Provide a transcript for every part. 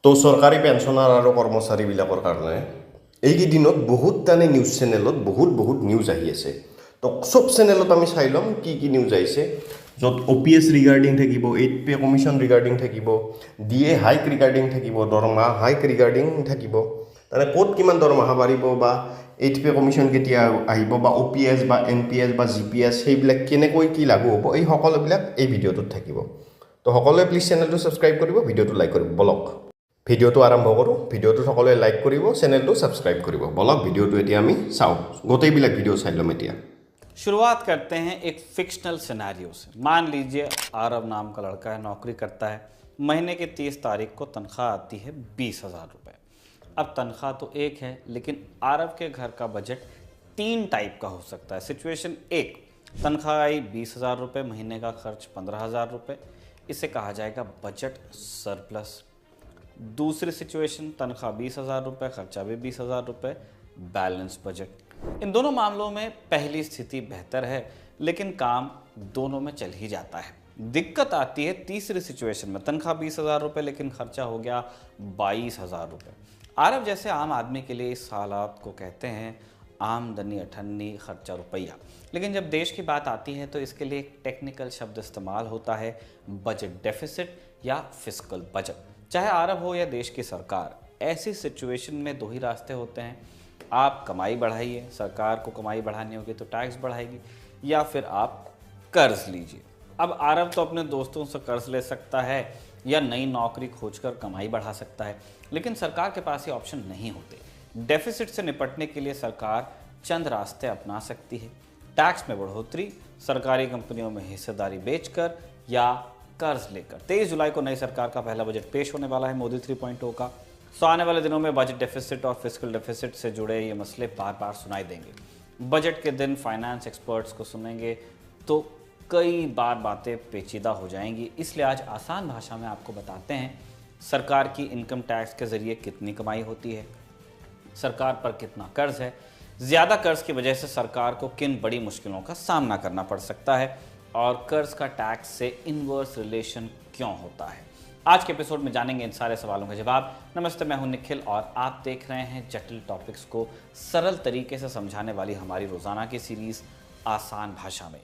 তো চৰকাৰী পেঞ্চনাৰ আৰু কৰ্মচাৰীবিলাকৰ কাৰণে এইকেইদিনত বহুত টানে নিউজ চেনেলত বহুত নিউজ আহি আছে। তো চব চেনেলত আমি চাই ল'ম কি নিউজ আহিছে, য'ত OPS ৰিগাৰ্ডিং থাকিব, 8 পে কমিশ্যন ৰিগাৰ্ডিং থাকিব, DA হাইক ৰিগাৰ্ডিং থাকিব, দৰমহা হাইক ৰিগাৰ্ডিং থাকিব, মানে ক'ত কিমান দৰমহা বাঢ়িব বা 8 পে কমিশ্যন কেতিয়া আহিব বা OPS বা NPS বা GPS সেইবিলাক কেনেকৈ কি লাগু হ'ব, এই সকলোবিলাক এই ভিডিঅ'টোত থাকিব। তো সকলোৱে প্লিজ চেনেলটো ছাবস্ক্ৰাইব কৰিব, ভিডিঅ'টো লাইক কৰিব। বলক ভিডিঅ'টো আৰম্ভ কৰোঁ। ভিডিঅ'টো সকলোৱে লাইক কৰিব, চেনেলটো ছাবস্ক্ৰাইব কৰিব। বলক ভিডিঅ'টো এতিয়া আমি চাওঁ, গোটেইবিলাক ভিডিঅ' চাই ল'ম এতিয়া। शुरुआत करते हैं एक फिक्शनल सिनेरियो से। मान लीजिए आरव नाम का लड़का है, नौकरी करता है, महीने की 30 तारीख को तनख्वाह आती है 20,000 रुपये। अब तनख्वाह तो एक है, लेकिन आरव के घर का बजट 3 टाइप का हो सकता है। सिचुएशन 1, तनख्वाह आई 20,000 रुपये, महीने का खर्च 15,000 रुपये, इसे कहा जाएगा बजट सरप्लस। दूसरी सिचुएशन, तनख्वाह 20,000 रुपये, खर्चा भी 20,000 रुपये, बैलेंस बजट। इन दोनों मामलों में पहली स्थिति बेहतर है, लेकिन काम दोनों में चल ही जाता है। दिक्कत आती है तीसरी सिचुएशन में, तनख्वाह 20,000 रुपये लेकिन खर्चा हो गया 22,000 रुपये। आरव जैसे आम आदमी के लिए इस हालात को कहते हैं आमदनी अठन्नी, खर्चा रुपया। लेकिन जब देश की बात आती है तो इसके लिए एक टेक्निकल शब्द इस्तेमाल होता है, बजट डेफिसिट या फिस्कल बजट। चाहे आरव हो या देश की सरकार, ऐसी सिचुएशन में दो ही रास्ते होते हैं। आप कमाई बढ़ाइए, सरकार को कमाई बढ़ानी होगी तो टैक्स बढ़ाएगी, या फिर आप कर्ज लीजिए। अब आरव तो अपने दोस्तों से कर्ज ले सकता है या नई नौकरी खोजकर कमाई बढ़ा सकता है, लेकिन सरकार के पास ये ऑप्शन नहीं होते। डेफिसिट से निपटने के लिए सरकार चंद रास्ते अपना सकती है। टैक्स में बढ़ोतरी, सरकारी कंपनियों में हिस्सेदारी बेचकर, या कर्ज लेकर। 23 जुलाई को नई सरकार का पहला बजट पेश होने वाला है, मोदी 3.0 का। सो आने वाले दिनों में बजट डेफिसिट और फिस्कल डेफिसिट से जुड़े ये मसले बार बार सुनाई देंगे। बजट के दिन फाइनेंस एक्सपर्ट्स को सुनेंगे तो कई बार बातें पेचीदा हो जाएंगी, इसलिए आज आसान भाषा में आपको बताते हैं सरकार की इनकम टैक्स के ज़रिए कितनी कमाई होती है, सरकार पर कितना कर्ज है, ज़्यादा कर्ज की वजह से सरकार को किन बड़ी मुश्किलों का सामना करना पड़ सकता है, और कर्ज का टैक्स से इनवर्स रिलेशन क्यों होता है। आज के एपिसोड में जानेंगे इन सारे सवालों के जवाब। नमस्ते, मैं हूं निखिल और आप देख रहे हैं जटिल टॉपिक्स को सरल तरीके से समझाने वाली हमारी रोजाना की सीरीज आसान भाषा में।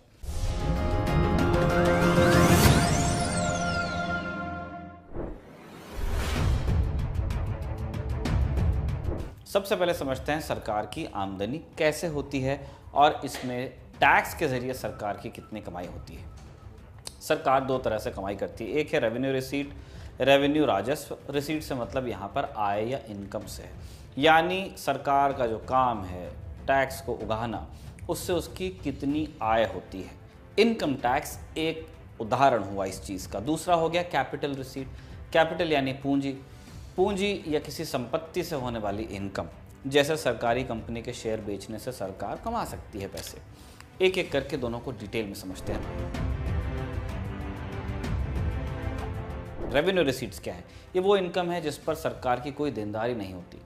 सबसे पहले समझते हैं सरकार की आमदनी कैसे होती है और इसमें टैक्स के जरिए सरकार की कितनी कमाई होती है। सरकार दो तरह से कमाई करती है। एक है रेवेन्यू रिसीट। रेवेन्यू राजस्व, रिसीट से मतलब यहाँ पर आय या इनकम से है, यानी सरकार का जो काम है टैक्स को उगाना, उससे उसकी कितनी आय होती है। इनकम टैक्स एक उदाहरण हुआ इस चीज़ का। दूसरा हो गया कैपिटल रिसीट। कैपिटल यानी पूंजी, पूंजी या किसी संपत्ति से होने वाली इनकम। जैसे सरकारी कंपनी के शेयर बेचने से सरकार कमा सकती है पैसे। एक एक करके दोनों को डिटेल में समझते हैं। रेवेन्यू रिसीट्स क्या है? ये वो इनकम है जिस पर सरकार की कोई देनदारी नहीं होती।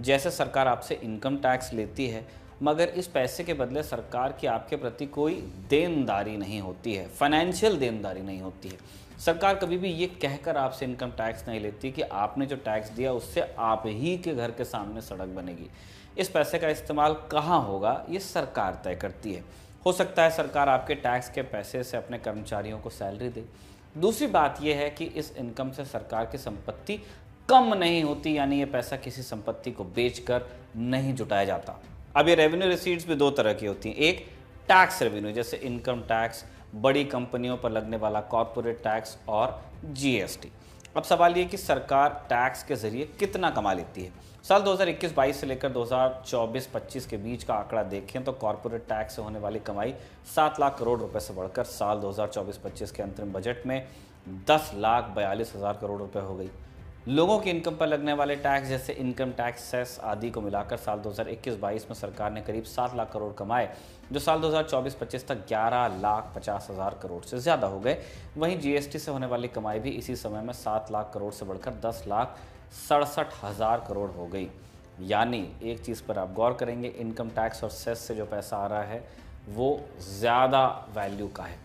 जैसे सरकार आपसे इनकम टैक्स लेती है, मगर इस पैसे के बदले सरकार की आपके प्रति कोई देनदारी नहीं होती है, फाइनेंशियल देनदारी नहीं होती है। सरकार कभी भी ये कहकर आपसे इनकम टैक्स नहीं लेती कि आपने जो टैक्स दिया उससे आप ही के घर के सामने सड़क बनेगी। इस पैसे का इस्तेमाल कहाँ होगा ये सरकार तय करती है। हो सकता है सरकार आपके टैक्स के पैसे से अपने कर्मचारियों को सैलरी दे। दूसरी बात यह है कि इस इनकम से सरकार की संपत्ति कम नहीं होती, यानी ये पैसा किसी संपत्ति को बेचकर नहीं जुटाया जाता। अब ये रेवेन्यू रिसीट्स भी दो तरह की होती हैं। एक टैक्स रेवेन्यू, जैसे इनकम टैक्स, बड़ी कंपनियों पर लगने वाला कॉरपोरेट टैक्स और GST। अब सवाल ये कि सरकार टैक्स के जरिए कितना कमा लेती है। साल 2021-22 से लेकर 2024-25 के बीच का आंकड़ा देखें तो कॉरपोरेट टैक्स से होने वाली कमाई 7 लाख करोड़ रुपए से बढ़कर साल 2024-25 के अंतरिम बजट में 10,42,000 करोड़ रुपए हो गई। लोगों की इनकम पर लगने वाले टैक्स जैसे इनकम टैक्स, सेस आदि को मिलाकर साल 2021-22 में सरकार ने करीब 7 लाख करोड़ कमाए, जो साल 2024-25 तक 11,50,000 करोड़ से ज़्यादा हो गए। वहीं GST से होने वाली कमाई भी इसी समय में 7 लाख करोड़ से बढ़कर 10,67,000 करोड़ हो गई। यानी एक चीज़ पर आप गौर करेंगे, इनकम टैक्स और सेस से जो पैसा आ रहा है वो ज़्यादा वैल्यू का है।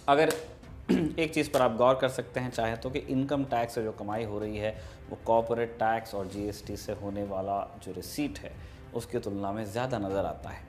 अगर एक चीज़ पर आप गौर कर सकते हैं चाहे तो कि इनकम टैक्स से जो कमाई हो रही है वो कॉर्पोरेट टैक्स और जीएसटी से होने वाला जो रिसीट है उसकी तुलना में ज़्यादा नज़र आता है।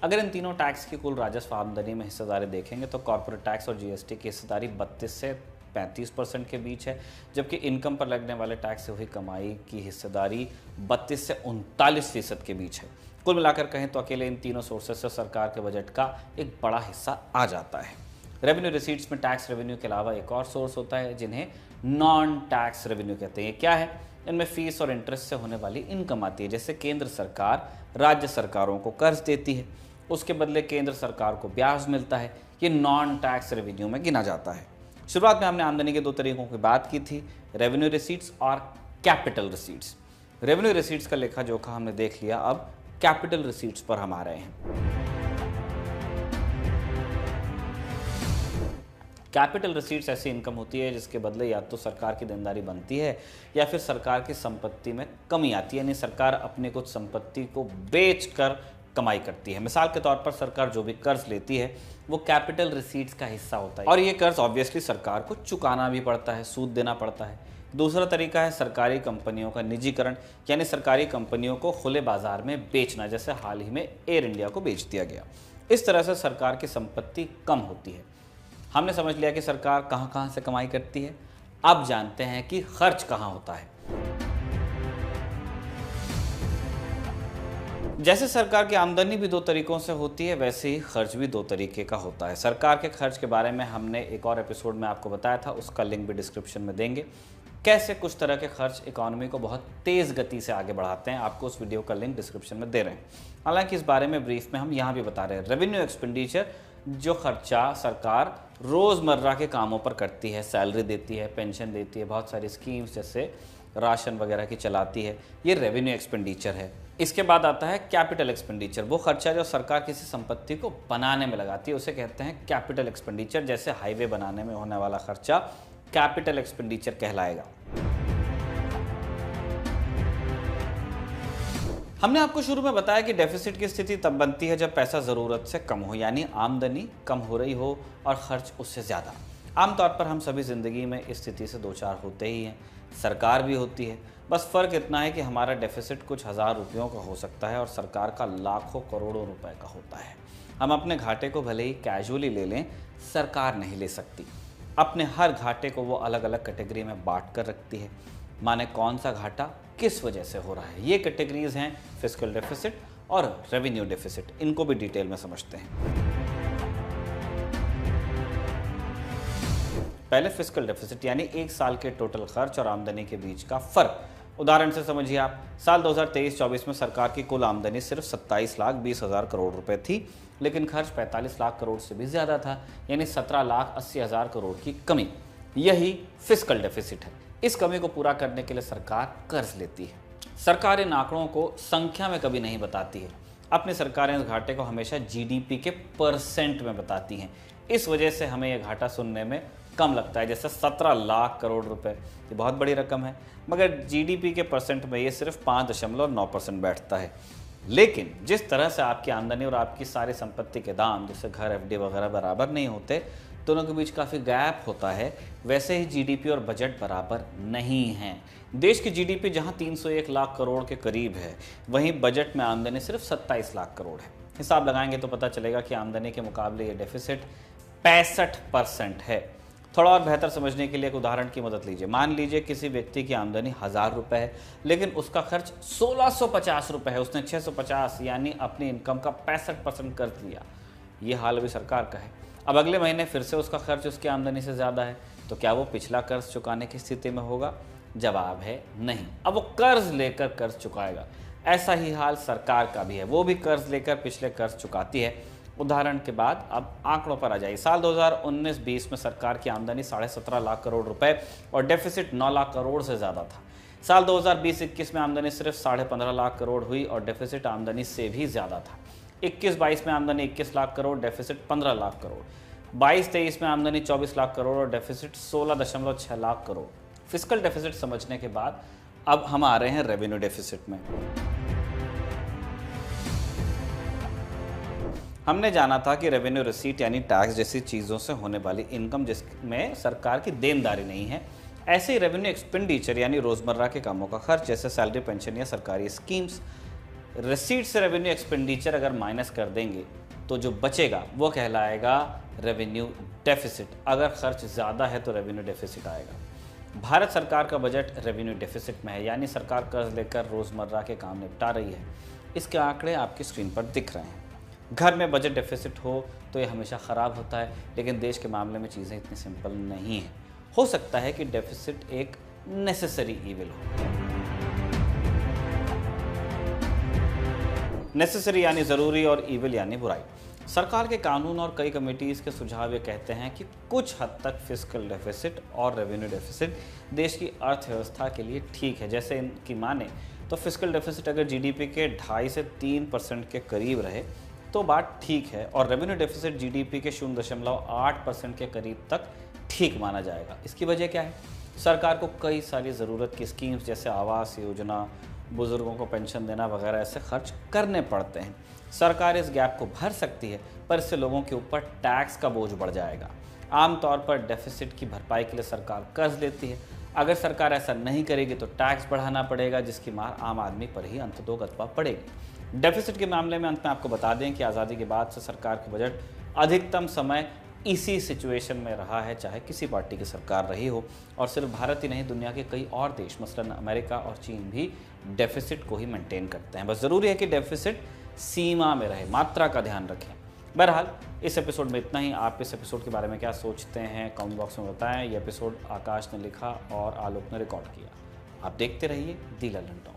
अगर इन तीनों टैक्स की कुल राजस्व आमदनी में हिस्सेदारी देखेंगे तो कॉर्पोरेट टैक्स और जीएसटी की हिस्सेदारी 32 से 35% के बीच है, जबकि इनकम पर लगने वाले टैक्स से हुई कमाई की हिस्सेदारी 32 से 39% के बीच है। कुल मिलाकर कहें तो अकेले इन तीनों सोर्सेस से सरकार के बजट का एक बड़ा हिस्सा आ जाता है। रेवेन्यू रिसीट्स में टैक्स रेवेन्यू के अलावा एक और सोर्स होता है जिन्हें नॉन टैक्स रेवेन्यू कहते हैं। ये क्या है? इनमें फीस और इंटरेस्ट से होने वाली इनकम आती है। जैसे केंद्र सरकार राज्य सरकारों को कर्ज देती है, उसके बदले केंद्र सरकार को ब्याज मिलता है। ये नॉन टैक्स रेवेन्यू में गिना जाता है। शुरुआत में हमने आमदनी के दो तरीकों की बात की थी, रेवेन्यू रिसीट्स और कैपिटल रिसीट्स। रेवेन्यू रिसीट्स का लेखा जोखा हमने देख लिया, अब कैपिटल रिसीट्स पर हम आ रहे हैं। कैपिटल रिसीट्स ऐसी इनकम होती है जिसके बदले या तो सरकार की देनदारी बनती है या फिर सरकार की संपत्ति में कमी आती है, यानी सरकार अपने कुछ संपत्ति को बेचकर कमाई करती है। मिसाल के तौर पर सरकार जो भी कर्ज लेती है वो कैपिटल रिसीट्स का हिस्सा होता है और ये कर्ज ऑब्वियसली सरकार को चुकाना भी पड़ता है, सूद देना पड़ता है। दूसरा तरीका है सरकारी कंपनियों का निजीकरण, यानी सरकारी कंपनियों को खुले बाजार में बेचना, जैसे हाल ही में एयर इंडिया को बेच दिया गया। इस तरह से सरकार की संपत्ति कम होती है। हमने समझ लिया कि सरकार कहाँ कहाँ से कमाई करती है, अब जानते हैं कि खर्च कहाँ होता है। जैसे सरकार की आमदनी भी दो तरीकों से होती है, वैसे ही खर्च भी दो तरीके का होता है। सरकार के खर्च के बारे में हमने एक और एपिसोड में आपको बताया था, उसका लिंक भी डिस्क्रिप्शन में देंगे। कैसे कुछ तरह के खर्च इकोनॉमी को बहुत तेज़ गति से आगे बढ़ाते हैं, आपको उस वीडियो का लिंक डिस्क्रिप्शन में दे रहे हैं। हालांकि इस बारे में ब्रीफ में हम यहाँ भी बता रहे हैं। रेवेन्यू एक्सपेंडिचर जो खर्चा सरकार रोज़मर्रा के कामों पर करती है, सैलरी देती है, पेंशन देती है, बहुत सारी स्कीम्स जैसे राशन वगैरह की चलाती है, ये रेवेन्यू एक्सपेंडिचर है। इसके बाद आता है कैपिटल एक्सपेंडिचर, वो खर्चा जो सरकार किसी संपत्ति को बनाने में लगाती है उसे कहते हैं कैपिटल एक्सपेंडिचर। जैसे हाईवे बनाने में होने वाला खर्चा कैपिटल एक्सपेंडिचर कहलाएगा। हमने आपको शुरू में बताया कि डेफिसिट की स्थिति तब बनती है जब पैसा ज़रूरत से कम हो, यानी आमदनी कम हो रही हो और खर्च उससे ज़्यादा। आमतौर पर हम सभी ज़िंदगी में इस स्थिति से दो चार होते ही हैं, सरकार भी होती है। बस फ़र्क इतना है कि हमारा डेफिसिट कुछ हज़ार रुपयों का हो सकता है और सरकार का लाखों करोड़ों रुपए का होता है। हम अपने घाटे को भले ही कैजुअली ले लें, सरकार नहीं ले सकती। अपने हर घाटे को वो अलग अलग कैटेगरी में बांट कर रखती है, माने कौन सा घाटा किस वजह से हो रहा है। ये कैटेगरीज हैं फिस्कल डेफिसिट और रेवेन्यू डेफिसिट। इनको भी डिटेल में समझते हैं। पहले फिस्कल डेफिसिट यानी एक साल के टोटल खर्च और आमदनी के बीच का फर्क। उदाहरण से समझिए आप, साल 2023-24 में सरकार की कुल आमदनी सिर्फ 27,20,000 करोड़ रुपए थी, लेकिन खर्च 45 लाख करोड़ से भी ज़्यादा था, यानी 17,80,000 करोड़ की कमी। यही फिस्कल डेफिसिट है। इस कमी को पूरा करने के लिए सरकार कर्ज लेती है। सरकार इन आंकड़ों को संख्या में कभी नहीं बताती है। अपनी सरकारें इस घाटे को हमेशा जीडीपी के परसेंट में बताती हैं। इस वजह से हमें यह घाटा सुनने में कम लगता है, जैसे 17 लाख करोड़ रुपए, ये बहुत बड़ी रकम है, मगर जीडीपी के परसेंट में ये सिर्फ 5.9% बैठता है। लेकिन जिस तरह से आपकी आमदनी और आपकी सारी संपत्ति के दाम, जैसे घर, एफडी वगैरह बराबर नहीं होते, दोनों के बीच काफ़ी गैप होता है, वैसे ही जीडीपी और बजट बराबर नहीं हैं। देश की जीडीपी जहां 301 लाख करोड़ के करीब है, वहीं बजट में आमदनी सिर्फ 27 लाख करोड़ है। हिसाब लगाएंगे तो पता चलेगा कि आमदनी के मुकाबले ये डेफिसिट 65% है। थोड़ा और बेहतर समझने के लिए एक उदाहरण की मदद लीजिए। मान लीजिए किसी व्यक्ति की आमदनी 1000 रुपये है, लेकिन उसका खर्च 1650 रुपये है। उसने 650 यानी अपनी इनकम का 65% कर्ज लिया। ये हाल भी सरकार का है। अब अगले महीने फिर से उसका खर्च उसकी आमदनी से ज़्यादा है, तो क्या वो पिछला कर्ज चुकाने की स्थिति में होगा? जवाब है नहीं। अब वो कर्ज लेकर कर्ज चुकाएगा। ऐसा ही हाल सरकार का भी है, वो भी कर्ज लेकर पिछले कर्ज चुकाती है। उदाहरण के बाद अब आंकड़ों पर आ जाइए। साल 2019-20 में सरकार की आमदनी 17.5 लाख करोड़ रुपए और डेफिसिट 9 लाख करोड़ से ज़्यादा था। साल 2020-21 में आमदनी सिर्फ 15.5 लाख करोड़ हुई और डेफिसिट आमदनी से भी ज़्यादा था। 21-22 में आमदनी 21 लाख करोड़, डेफिसिट 15 लाख करोड़। 22-23 में आमदनी 24 लाख करोड़ और deficit 16.6 lakh crore. Fiscal deficit समझने के बाद अब हम आ रहे हैं रेवेन्यू डेफिसिट में। हमने जाना था कि रेवेन्यू रिसीट यानी टैक्स जैसी चीज़ों से होने वाली इनकम जिसमें सरकार की देनदारी नहीं है, ऐसे ही रेवेन्यू एक्सपेंडिचर यानी रोज़मर्रा के कामों का खर्च जैसे सैलरी, पेंशन या सरकारी स्कीम्स, रिसीट से रेवेन्यू एक्सपेंडिचर अगर माइनस कर देंगे तो जो बचेगा वो कहलाएगा रेवेन्यू डेफिसिट। अगर खर्च ज़्यादा है तो रेवेन्यू डेफिसिट आएगा। भारत सरकार का बजट रेवेन्यू डेफिसिट में है, यानी सरकार कर्ज लेकर रोज़मर्रा के काम निपटा रही है। इसके आंकड़े आपकी स्क्रीन पर दिख रहे हैं। घर में बजट डेफिसिट हो तो ये हमेशा ख़राब होता है, लेकिन देश के मामले में चीज़ें इतनी सिंपल नहीं हैं। हो सकता है कि डेफिसिट एक नेसेसरी ईविल हो। नेसेसरी यानी ज़रूरी और ईविल यानी बुराई। सरकार के कानून और कई कमेटीज़ के सुझाव ये कहते हैं कि कुछ हद तक फिस्कल डेफिसिट और रेवेन्यू डेफिसिट देश की अर्थव्यवस्था के लिए ठीक है। जैसे इनकी माने तो फिस्कल डेफिसिट अगर जीडीपी के 2.5 से 3% के करीब रहे तो बात ठीक है, और रेवेन्यू डेफिसिट जीडीपी के 0.8% के करीब तक ठीक माना जाएगा। इसकी वजह क्या है? सरकार को कई सारी ज़रूरत की स्कीम्स जैसे आवास योजना, बुजुर्गों को पेंशन देना वगैरह ऐसे खर्च करने पड़ते हैं। सरकार इस गैप को भर सकती है, पर इससे लोगों के ऊपर टैक्स का बोझ बढ़ जाएगा। आमतौर पर डेफिसिट की भरपाई के लिए सरकार कर्ज लेती है। अगर सरकार ऐसा नहीं करेगी तो टैक्स बढ़ाना पड़ेगा, जिसकी मार आम आदमी पर ही अंततोगत्वा पड़ेगी। डेफिसिट के मामले में अंत में आपको बता दें कि आज़ादी के बाद से सरकार की बजट अधिकतम समय इसी सिचुएशन में रहा है, चाहे किसी पार्टी की सरकार रही हो। और सिर्फ भारत ही नहीं, दुनिया के कई और देश मसलन अमेरिका और चीन भी डेफिसिट को ही मेंटेन करते हैं। बस ज़रूरी है कि डेफिसिट सीमा में रहे, मात्रा का ध्यान रखें। बहरहाल इस एपिसोड में इतना ही। आप इस एपिसोड के बारे में क्या सोचते हैं कमेंट बॉक्स में बताएं। ये एपिसोड आकाश ने लिखा और आलोक ने रिकॉर्ड किया। आप देखते रहिए दी ललन टॉक।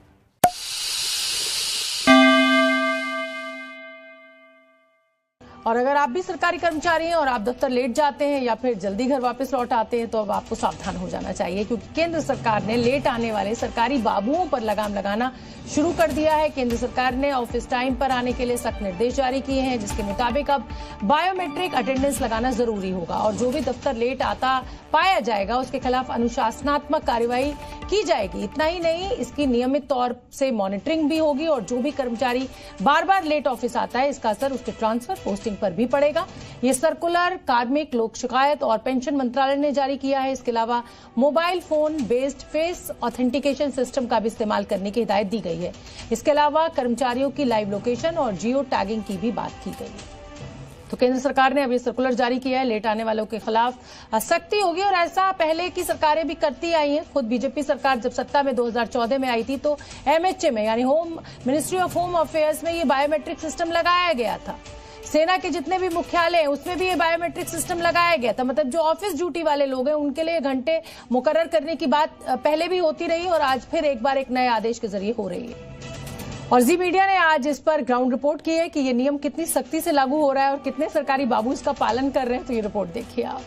और अगर आप भी सरकारी कर्मचारी हैं और आप दफ्तर लेट जाते हैं या फिर जल्दी घर वापस लौट आते हैं तो अब आपको सावधान हो जाना चाहिए, क्योंकि केंद्र सरकार ने लेट आने वाले सरकारी बाबुओं पर लगाम लगाना शुरू कर दिया है। केंद्र सरकार ने ऑफिस टाइम पर आने के लिए सख्त निर्देश जारी किए हैं, जिसके मुताबिक अब बायोमेट्रिक अटेंडेंस लगाना जरूरी होगा और जो भी दफ्तर लेट आता पाया जाएगा उसके खिलाफ अनुशासनात्मक कार्रवाई की जाएगी। इतना ही नहीं, इसकी नियमित तौर से मॉनिटरिंग भी होगी और जो भी कर्मचारी बार बार लेट ऑफिस आता है इसका असर उसके ट्रांसफर पोस्टिंग पर भी पड़ेगा। ये सर्कुलर कार्मिक, लोक शिकायत और पेंशन मंत्रालय ने जारी किया है। इसके अलावा mobile phone based face authentication system का भी इस्तेमाल करने की हिदायत दी गई है। इसके अलावा कर्मचारियों की लाइव लोकेशन और जियो टैगिंग की भी बात की गई है। तो केंद्र सरकार ने अभी सर्कुलर जारी किया है, लेट आने वालों के खिलाफ सख्ती होगी और ऐसा पहले की सरकारें भी करती आई हैं। खुद बीजेपी सरकार जब सत्ता में 2014 में आई थी तो एमएचए में यानी home ministry of home affairs में ये बायोमेट्रिक सिस्टम लगाया गया था। सेना के जितने भी मुख्यालय हैं उसमें भी ये बायोमेट्रिक सिस्टम लगाया गया था। मतलब जो ऑफिस ड्यूटी वाले लोग हैं उनके लिए घंटे मुकर्रर करने की बात पहले भी होती रही और आज फिर एक बार एक नए आदेश के जरिए हो रही है। और जी मीडिया ने आज इस पर ग्राउंड रिपोर्ट की है कि ये नियम कितनी सख्ती से लागू हो रहा है और कितने सरकारी बाबू इसका पालन कर रहे हैं। तो ये रिपोर्ट देखिए आप।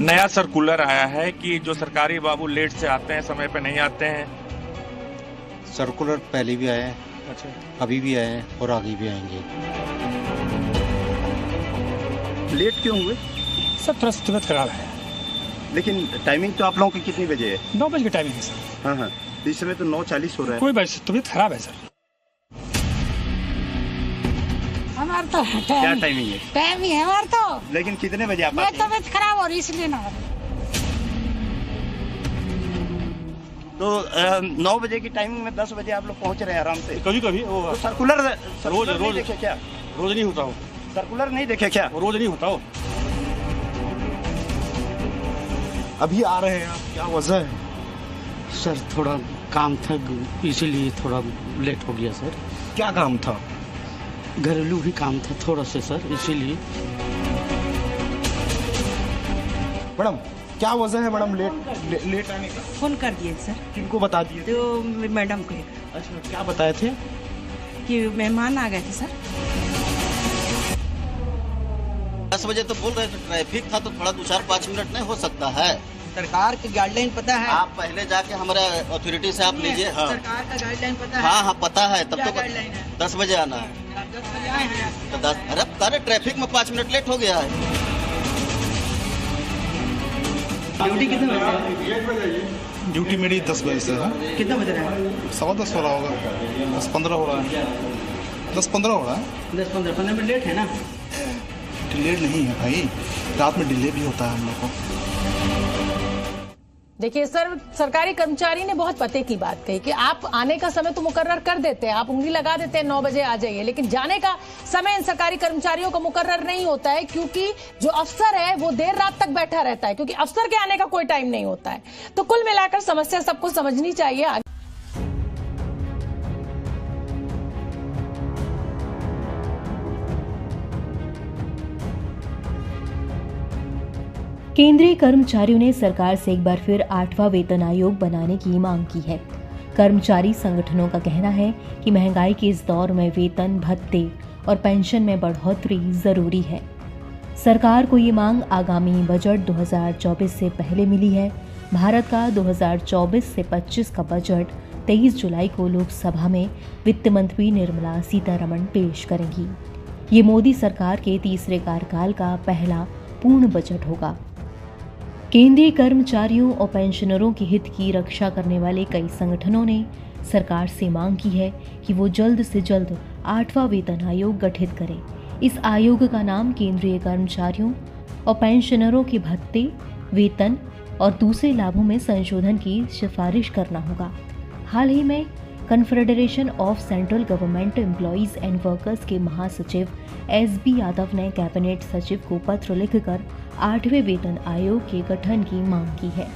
नया सर्कुलर आया है कि जो सरकारी बाबू लेट से आते हैं, समय पे नहीं आते हैं। सर्कुलर पहले भी आए हैं, अच्छा, अभी भी आए हैं और आगे भी आएंगे। लेट क्यों हुए? सर थोड़ा सा तबीयत खराब है। लेकिन टाइमिंग तो आप लोगों की कितनी बजे है? 9 बजे की टाइमिंग है सर। हाँ हाँ, इस समय तो 9:40 हो रहा है। कोई बात, तबीयत खराब है सर। हमारा तो क्या टाइमिंग है? टाइम ही है हमारा तो। लेकिन कितने बजे आप मैं आते हैं? तबीयत खराब हो रही इसलिए ना। तो 9 बजे की टाइमिंग में 10 बजे आप लोग पहुंच रहे हैं आराम से। कभी कभी वो तो सर्कुलर रोज नहीं देखे क्या? रोज नहीं होता हो। सर्कुलर नहीं देखे क्या? वो रोज नहीं होता हो। अभी आ रहे हैं आप, क्या वजह है? सर थोड़ा काम था इसीलिए थोड़ा लेट हो गया सर। क्या काम था? घरेलू ही काम था थोड़ा सा सर, इसीलिए। मैडम क्या वजह है मैडम लेट आने का? फोन कर दिए सर। किनको बता दिए? तो मैडम को। अच्छा, क्या बताए थे? कि मेहमान आ गए थे सर। 10 बजे तो बोल रहे थे, ट्रैफिक था तो थोड़ा 2-4-5 मिनट नहीं हो सकता है? सरकार की गाइडलाइन पता है? आप पहले जाके हमारे अथॉरिटी से आप लीजिए। हाँ, सरकार का गाइडलाइन पता है? हाँ हाँ पता है। तब क्या तो गाइडलाइन है? 10 बजे आना है। 10 बजे आए हैं। तो 10 अरे ट्रैफिक में 5 मिनट लेट हो गया है। ड्यूटी कितने बजे? ड्यूटी मेरी 10 बजे से है। कितना बज रहा है? 10:15 हो रहा होगा, 10:15 हो रहा है, 10:15 हो रहा है। 10-15 मिनट लेट है ना? लेट नहीं है भाई, रात में डिले भी होता है हम लोग को। देखिए सर, सरकारी कर्मचारी ने बहुत पते की बात कही कि आप आने का समय तो मुकर्रर कर देते हैं, आप उंगली लगा देते हैं 9 बजे आ जाइए, लेकिन जाने का समय इन सरकारी कर्मचारियों का मुकर्रर नहीं होता है, क्योंकि जो अफसर है वो देर रात तक बैठा रहता है, क्योंकि अफसर के आने का कोई टाइम नहीं होता है। तो कुल मिलाकर समस्या सबको समझनी चाहिए। केंद्रीय कर्मचारियों ने सरकार से एक बार फिर 8वां वेतन आयोग बनाने की मांग की है। कर्मचारी संगठनों का कहना है कि महंगाई के इस दौर में वेतन, भत्ते और पेंशन में बढ़ोतरी जरूरी है। सरकार को ये मांग आगामी बजट 2024 से पहले मिली है। भारत का 2024 से 25 का बजट 23 जुलाई को लोकसभा में वित्त मंत्री निर्मला सीतारमण पेश करेंगी। ये मोदी सरकार के तीसरे कार्यकाल का पहला पूर्ण बजट होगा। केंद्रीय कर्मचारियों और पेंशनरों के हित की रक्षा करने वाले कई संगठनों ने सरकार से मांग की है कि वो जल्द से जल्द 8वां वेतन आयोग गठित करे। इस आयोग का नाम केंद्रीय कर्मचारियों और पेंशनरों के भत्ते, वेतन और दूसरे लाभों में संशोधन की सिफारिश करना होगा। हाल ही में confederation of central government employees and workers के महासचिव SB यादव ने कैबिनेट सचिव को पत्र लिखकर 8वें वेतन आयोग के गठन की मांग की है।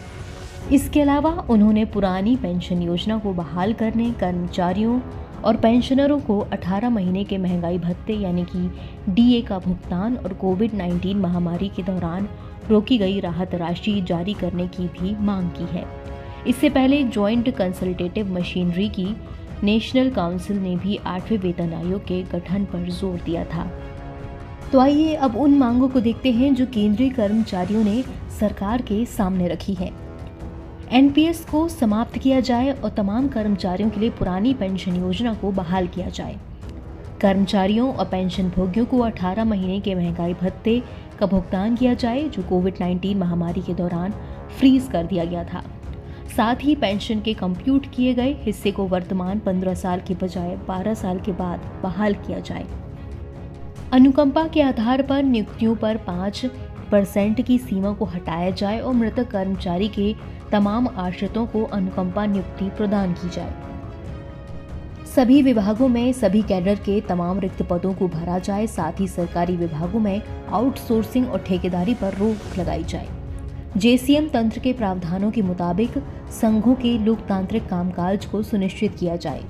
इसके अलावा उन्होंने पुरानी पेंशन योजना को बहाल करने, कर्मचारियों और पेंशनरों को 18 महीने के महंगाई भत्ते यानी कि DA का भुगतान और कोविड-19 महामारी के दौरान रोकी गई राहत राशि जारी करने की भी मांग की है। इससे पहले जॉइंट कंसल्टेटिव मशीनरी की नेशनल काउंसिल ने भी 8वें वेतन आयोग के गठन पर जोर दिया था। तो आइए अब उन मांगों को देखते हैं जो केंद्रीय कर्मचारियों ने सरकार के सामने रखी है। NPS को समाप्त किया जाए और तमाम कर्मचारियों के लिए पुरानी पेंशन योजना को बहाल किया जाए। कर्मचारियों और पेंशन भोगियों को 18 महीने के महंगाई भत्ते का भुगतान किया जाए, जो कोविड-19 महामारी के दौरान फ्रीज कर दिया गया था। साथ ही पेंशन के कंप्यूट किए गए हिस्से को वर्तमान 15 साल के बजाय 12 साल के बाद बहाल किया जाए। अनुकंपा के आधार पर नियुक्तियों पर 5% की सीमा को हटाया जाए और मृतक कर्मचारी के तमाम आश्रितों को अनुकंपा नियुक्ति प्रदान की जाए। सभी विभागों में सभी कैडर के तमाम रिक्त पदों को भरा जाए। साथ ही सरकारी विभागों में आउटसोर्सिंग और ठेकेदारी पर रोक लगाई जाए। JCM तंत्र के प्रावधानों के मुताबिक संघों के लोकतांत्रिक कामकाज को सुनिश्चित किया जाए।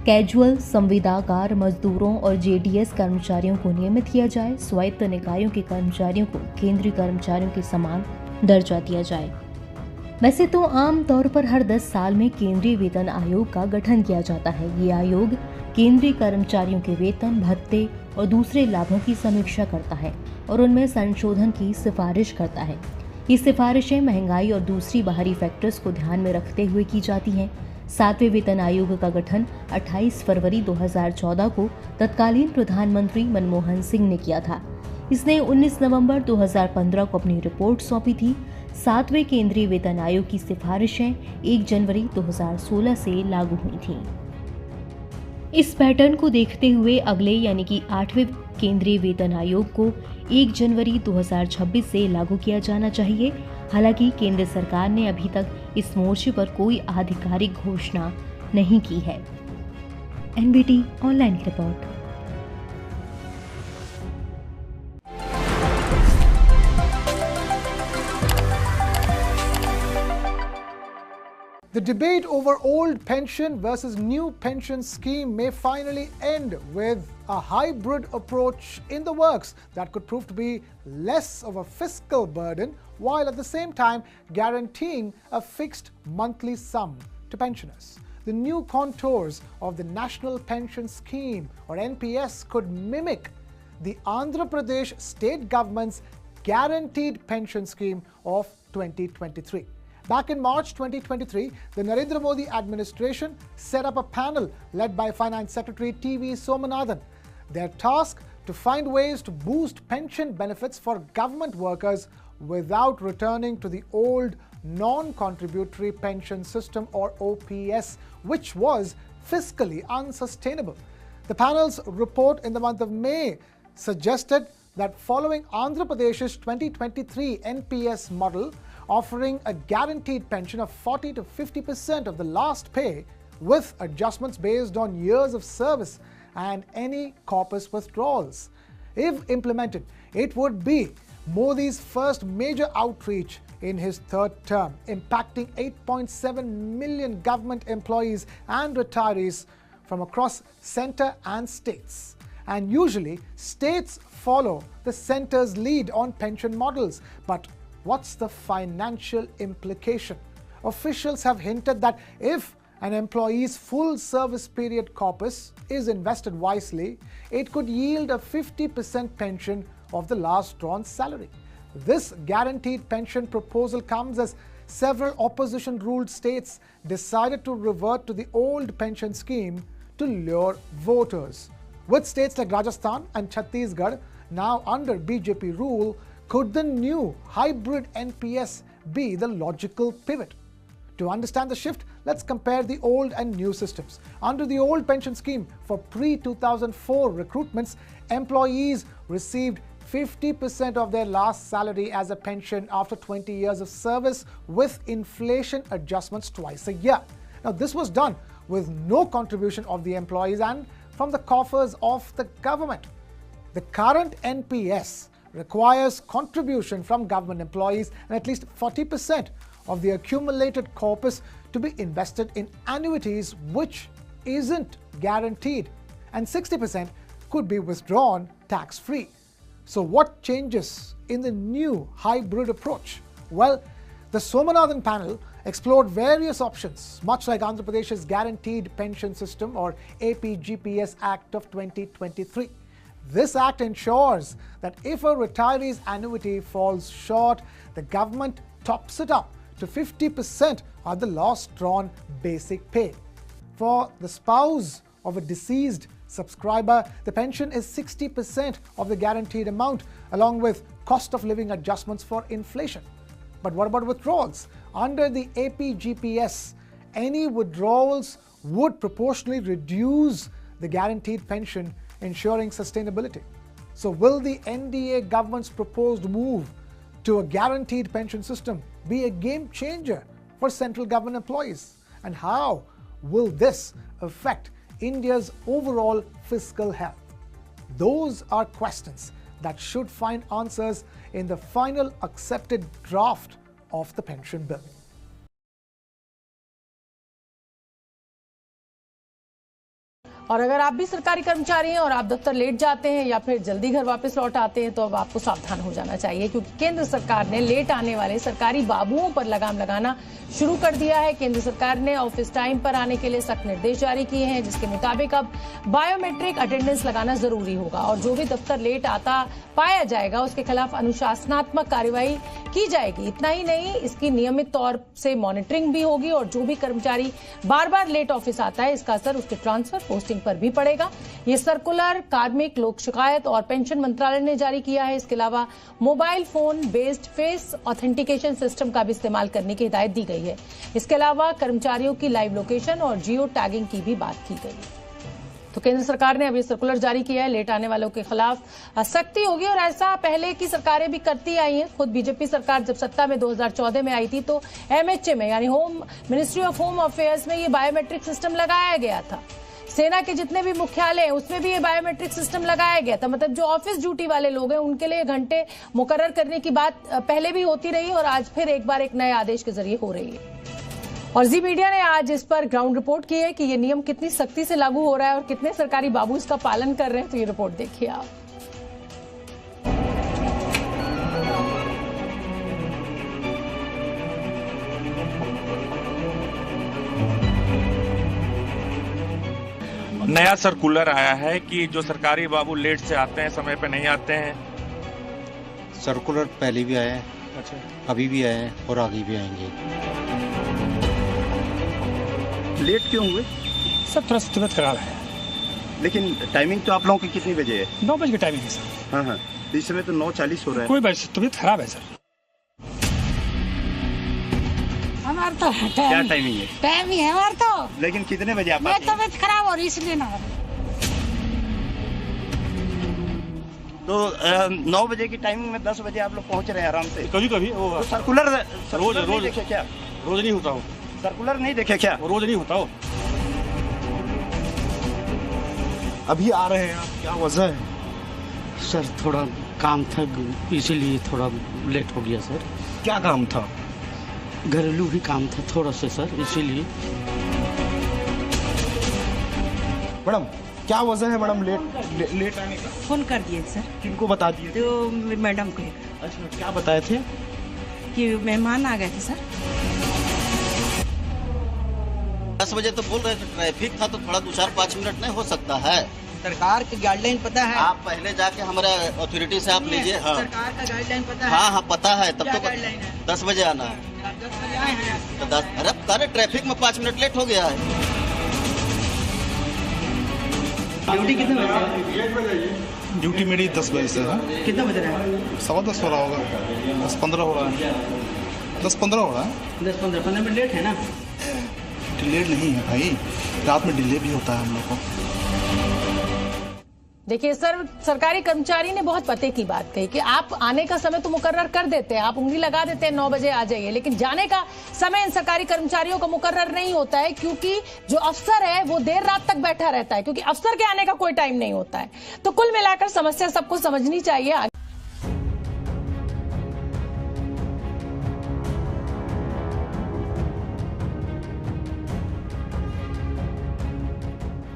कैजुअल, संविदाकार मजदूरों और JDS कर्मचारियों को नियमित किया जाए। स्वायत्त निकायों के कर्मचारियों को केंद्रीय कर्मचारियों के समान दर्जा दिया जाए। वैसे तो आम तौर पर हर 10 साल में केंद्रीय वेतन आयोग का गठन किया जाता है। ये आयोग केंद्रीय कर्मचारियों के वेतन, भत्ते और दूसरे लाभों की समीक्षा करता है और उनमें संशोधन की सिफारिश करता है। ये सिफारिशें महंगाई और दूसरी बाहरी फैक्टर्स को ध्यान में रखते हुए की जाती हैं। 7वें वेतन आयोग का गठन 28 फरवरी 2014 को तत्कालीन प्रधानमंत्री मनमोहन सिंह ने किया था। इसने 19 नवंबर 2015 को अपनी रिपोर्ट सौंपी थी। 7वें केंद्रीय वेतन आयोग की सिफारिशें 1 जनवरी 2016 से लागू हुई थीं। इस पैटर्न को देखते हुए अगले यानी कि 8वें केंद्रीय वेतन आयोग को 1 जनवरी 2026 से लागू किया जाना चाहिए। हालांकि केंद्र सरकार ने अभी तक इस मोर्चे पर कोई आधिकारिक घोषणा नहीं की है। NBT online report. The debate over old pension versus new pension scheme may finally end with a hybrid approach in the works that could prove to be less of a fiscal burden while at the same time guaranteeing a fixed monthly sum to pensioners. The new contours of the National Pension Scheme or NPS could mimic the Andhra Pradesh state government's guaranteed pension scheme of 2023. Back in March 2023, the Narendra Modi administration set up a panel led by Finance Secretary TV Somanathan. Their task to find ways to boost pension benefits for government workers without returning to the old non-contributory pension system or OPS, which was fiscally unsustainable. The panel's report in the month of May suggested that following Andhra Pradesh's 2023 NPS model, offering a guaranteed pension of 40 to 50% of the last pay with adjustments based on years of service and any corpus withdrawals. If implemented, it would be Modi's first major outreach in his third term, impacting 8.7 million government employees and retirees from across centre and states. And usually, states follow the centre's lead on pension models. But what's the financial implication? Officials have hinted that if an employee's full service period corpus is invested wisely, it could yield a 50% pension of the last drawn salary. This guaranteed pension proposal comes as several opposition-ruled states decided to revert to the old pension scheme to lure voters. With states like Rajasthan and Chhattisgarh now under BJP rule, could the new hybrid NPS be the logical pivot? To understand the shift, let's compare the old and new systems. Under the old pension scheme, for pre-2004 recruitments, employees received 50% of their last salary as a pension after 20 years of service with inflation adjustments twice a year. Now, this was done with no contribution of the employees and from the coffers of the government. The current NPS requires contribution from government employees and at least 40% of the accumulated corpus to be invested in annuities, which isn't guaranteed, and 60% could be withdrawn tax-free. So what changes in the new hybrid approach? Well, the Somanathan panel explored various options, much like Andhra Pradesh's Guaranteed Pension System or APGPS Act of 2023. This act ensures that if a retiree's annuity falls short, the government tops it up to 50% of the last drawn basic pay. For the spouse of a deceased subscriber, the pension is 60% of the guaranteed amount, along with cost of living adjustments for inflation. But what about withdrawals? Under the APGPS, any withdrawals would proportionally reduce the guaranteed pension, ensuring sustainability. So will the NDA government's proposed move to a guaranteed pension system be a game changer for central government employees? And how will this affect India's overall fiscal health? Those are questions that should find answers in the final accepted draft of the pension bill. और अगर आप भी सरकारी कर्मचारी हैं और आप दफ्तर लेट जाते हैं या फिर जल्दी घर वापस लौट आते हैं तो अब आपको सावधान हो जाना चाहिए, क्योंकि केंद्र सरकार ने लेट आने वाले सरकारी बाबुओं पर लगाम लगाना शुरू कर दिया है। केंद्र सरकार ने ऑफिस टाइम पर आने के लिए सख्त निर्देश जारी किए हैं, जिसके मुताबिक अब बायोमेट्रिक अटेंडेंस लगाना जरूरी होगा और जो भी दफ्तर लेट आता पाया जाएगा उसके खिलाफ अनुशासनात्मक कार्रवाई की जाएगी। इतना ही नहीं, इसकी नियमित तौर से मॉनिटरिंग भी होगी और जो भी कर्मचारी बार बार लेट ऑफिस आता है, इसका असर उसके ट्रांसफर पोस्टिंग पर भी पड़ेगा। ये सर्कुलर कार्मिक लोक शिकायत और पेंशन मंत्रालय ने जारी किया है। इसके अलावा mobile phone based face authentication system का भी इस्तेमाल करने की हिदायत दी गई है। इसके अलावा कर्मचारियों की लाइव लोकेशन और जियो टैगिंग की भी बात की गई। तो केंद्र सरकार ने अभी सर्कुलर जारी किया है, लेट आने वालों के खिलाफ सख्ती होगी और ऐसा पहले की सरकारें भी करती आई हैं। खुद बीजेपी सरकार जब सत्ता में 2014 में आई थी तो एमएचए में यानी home ministry of home affairs में ये बायोमेट्रिक सिस्टम लगाया गया था। सेना के जितने भी मुख्यालय हैं उसमें भी ये बायोमेट्रिक सिस्टम लगाया गया था। मतलब जो ऑफिस ड्यूटी वाले लोग हैं उनके लिए घंटे मुकर्रर करने की बात पहले भी होती रही और आज फिर एक बार एक नए आदेश के जरिए हो रही है। और जी मीडिया ने आज इस पर ग्राउंड रिपोर्ट की है कि ये नियम कितनी सख्ती से लागू हो रहा है और कितने सरकारी बाबू इसका पालन कर रहे हैं। तो ये रिपोर्ट देखिए आप। नया सर्कुलर आया है कि जो सरकारी बाबू लेट से आते हैं, समय पे नहीं आते हैं। सर्कुलर पहले भी आए हैं, अच्छा, अभी भी आए हैं और आगे भी आएंगे। लेट क्यों हुए? सर थोड़ा तबियत खराब है। लेकिन टाइमिंग तो आप लोगों की कितनी बजे है? 9 बजे की टाइमिंग है सर। हाँ हाँ, इस समय तो 9:40 हो रहा है। कोई बात, तबियत खराब है सर। तो है क्या टाइमिंग है? टाइम ही है हमारा तो। लेकिन कितने बजे आप मैं आते हैं? तबीयत खराब हो रही इसलिए ना। तो 9 बजे की टाइमिंग में 10 बजे आप लोग पहुंच रहे हैं आराम से। कभी कभी वो तो सर्कुलर रोज नहीं रोज देखे क्या? रोज नहीं होता हो, सर्कुलर नहीं देखे क्या? वो रोज नहीं होता हो। अभी आ रहे हैं आप, क्या वजह है? सर थोड़ा काम था इसीलिए थोड़ा लेट हो गया सर। क्या काम था? घरेलू ही काम था थोड़ा सा सर, इसीलिए। मैडम क्या वजह है मैडम लेट आने का? फोन कर दिए सर। किनको बता दिए? तो मैडम को। अच्छा, क्या बताए थे? कि मेहमान आ गए थे सर। 10 बजे तो बोल रहे थे, ट्रैफिक था तो थोड़ा 2-4-5 मिनट नहीं हो सकता है। सरकार की गाइडलाइन पता है? आप पहले जाके हमारे अथॉरिटी से आप लीजिए। हाँ सरकार का गाइडलाइन पता है? हाँ पता है। तब तो गाइडलाइन है? 10 बजे आना है। 10 बजे आए हैं तो 10 अरे ट्रैफिक में 5 मिनट लेट हो गया है। ड्यूटी कितने बजे? ड्यूटी मेरी 10 बजे से है। कितना बज रहा है? 10:15 हो रहा होगा, 10:15 हो रहा है, 10:15 हो रहा है। 10-15 मिनट लेट है ना? लेट नहीं है भाई, रात में डिले भी होता है हम लोग को। देखिए सर, सरकारी कर्मचारी ने बहुत पते की बात कही कि आप आने का समय तो मुकर्रर कर देते हैं, आप उंगली लगा देते हैं 9 बजे आ जाइए, लेकिन जाने का समय इन सरकारी कर्मचारियों का मुकर्रर नहीं होता है, क्योंकि जो अफसर है वो देर रात तक बैठा रहता है, क्योंकि अफसर के आने का कोई टाइम नहीं होता है। तो कुल मिलाकर समस्या सबको समझनी चाहिए।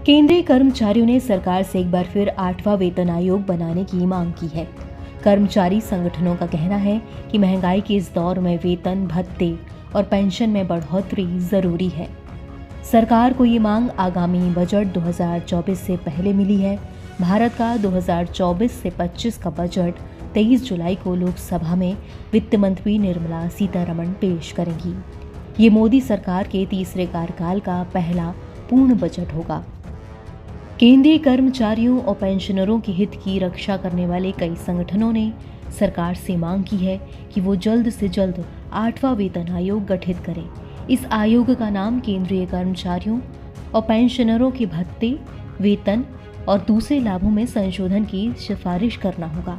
केंद्रीय कर्मचारियों ने सरकार से एक बार फिर 8वां वेतन आयोग बनाने की मांग की है। कर्मचारी संगठनों का कहना है कि महंगाई के इस दौर में वेतन, भत्ते और पेंशन में बढ़ोतरी जरूरी है। सरकार को ये मांग आगामी बजट 2024 से पहले मिली है। भारत का 2024 से 25 का बजट 23 जुलाई को लोकसभा में वित्त मंत्री निर्मला सीतारमण पेश करेंगी। ये मोदी सरकार के तीसरे कार्यकाल का पहला पूर्ण बजट होगा। केंद्रीय कर्मचारियों और पेंशनरों के हित की रक्षा करने वाले कई संगठनों ने सरकार से मांग की है कि वो जल्द से जल्द 8वां वेतन आयोग गठित करे। इस आयोग का नाम केंद्रीय कर्मचारियों और पेंशनरों के भत्ते, वेतन और दूसरे लाभों में संशोधन की सिफारिश करना होगा।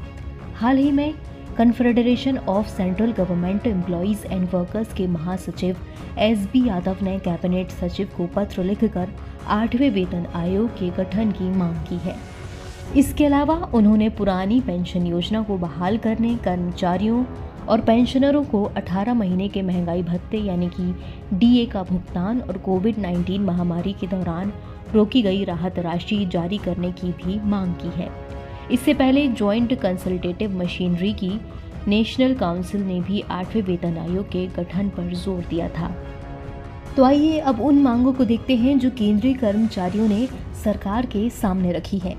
हाल ही में confederation of central government employees and workers के महासचिव SB यादव ने कैबिनेट सचिव को पत्र लिखकर 8वें वेतन आयोग के गठन की मांग की है। इसके अलावा उन्होंने पुरानी पेंशन योजना को बहाल करने, कर्मचारियों और पेंशनरों को 18 महीने के महंगाई भत्ते यानी कि DA का भुगतान और कोविड-19 महामारी के दौरान रोकी गई राहत राशि जारी करने की भी मांग की है। इससे पहले ज्वाइंट कंसल्टेटिव मशीनरी की नेशनल काउंसिल ने भी 8वें वेतन आयोग के गठन पर जोर दिया था। तो आइए अब उन मांगों को देखते हैं जो केंद्रीय कर्मचारियों ने सरकार के सामने रखी है।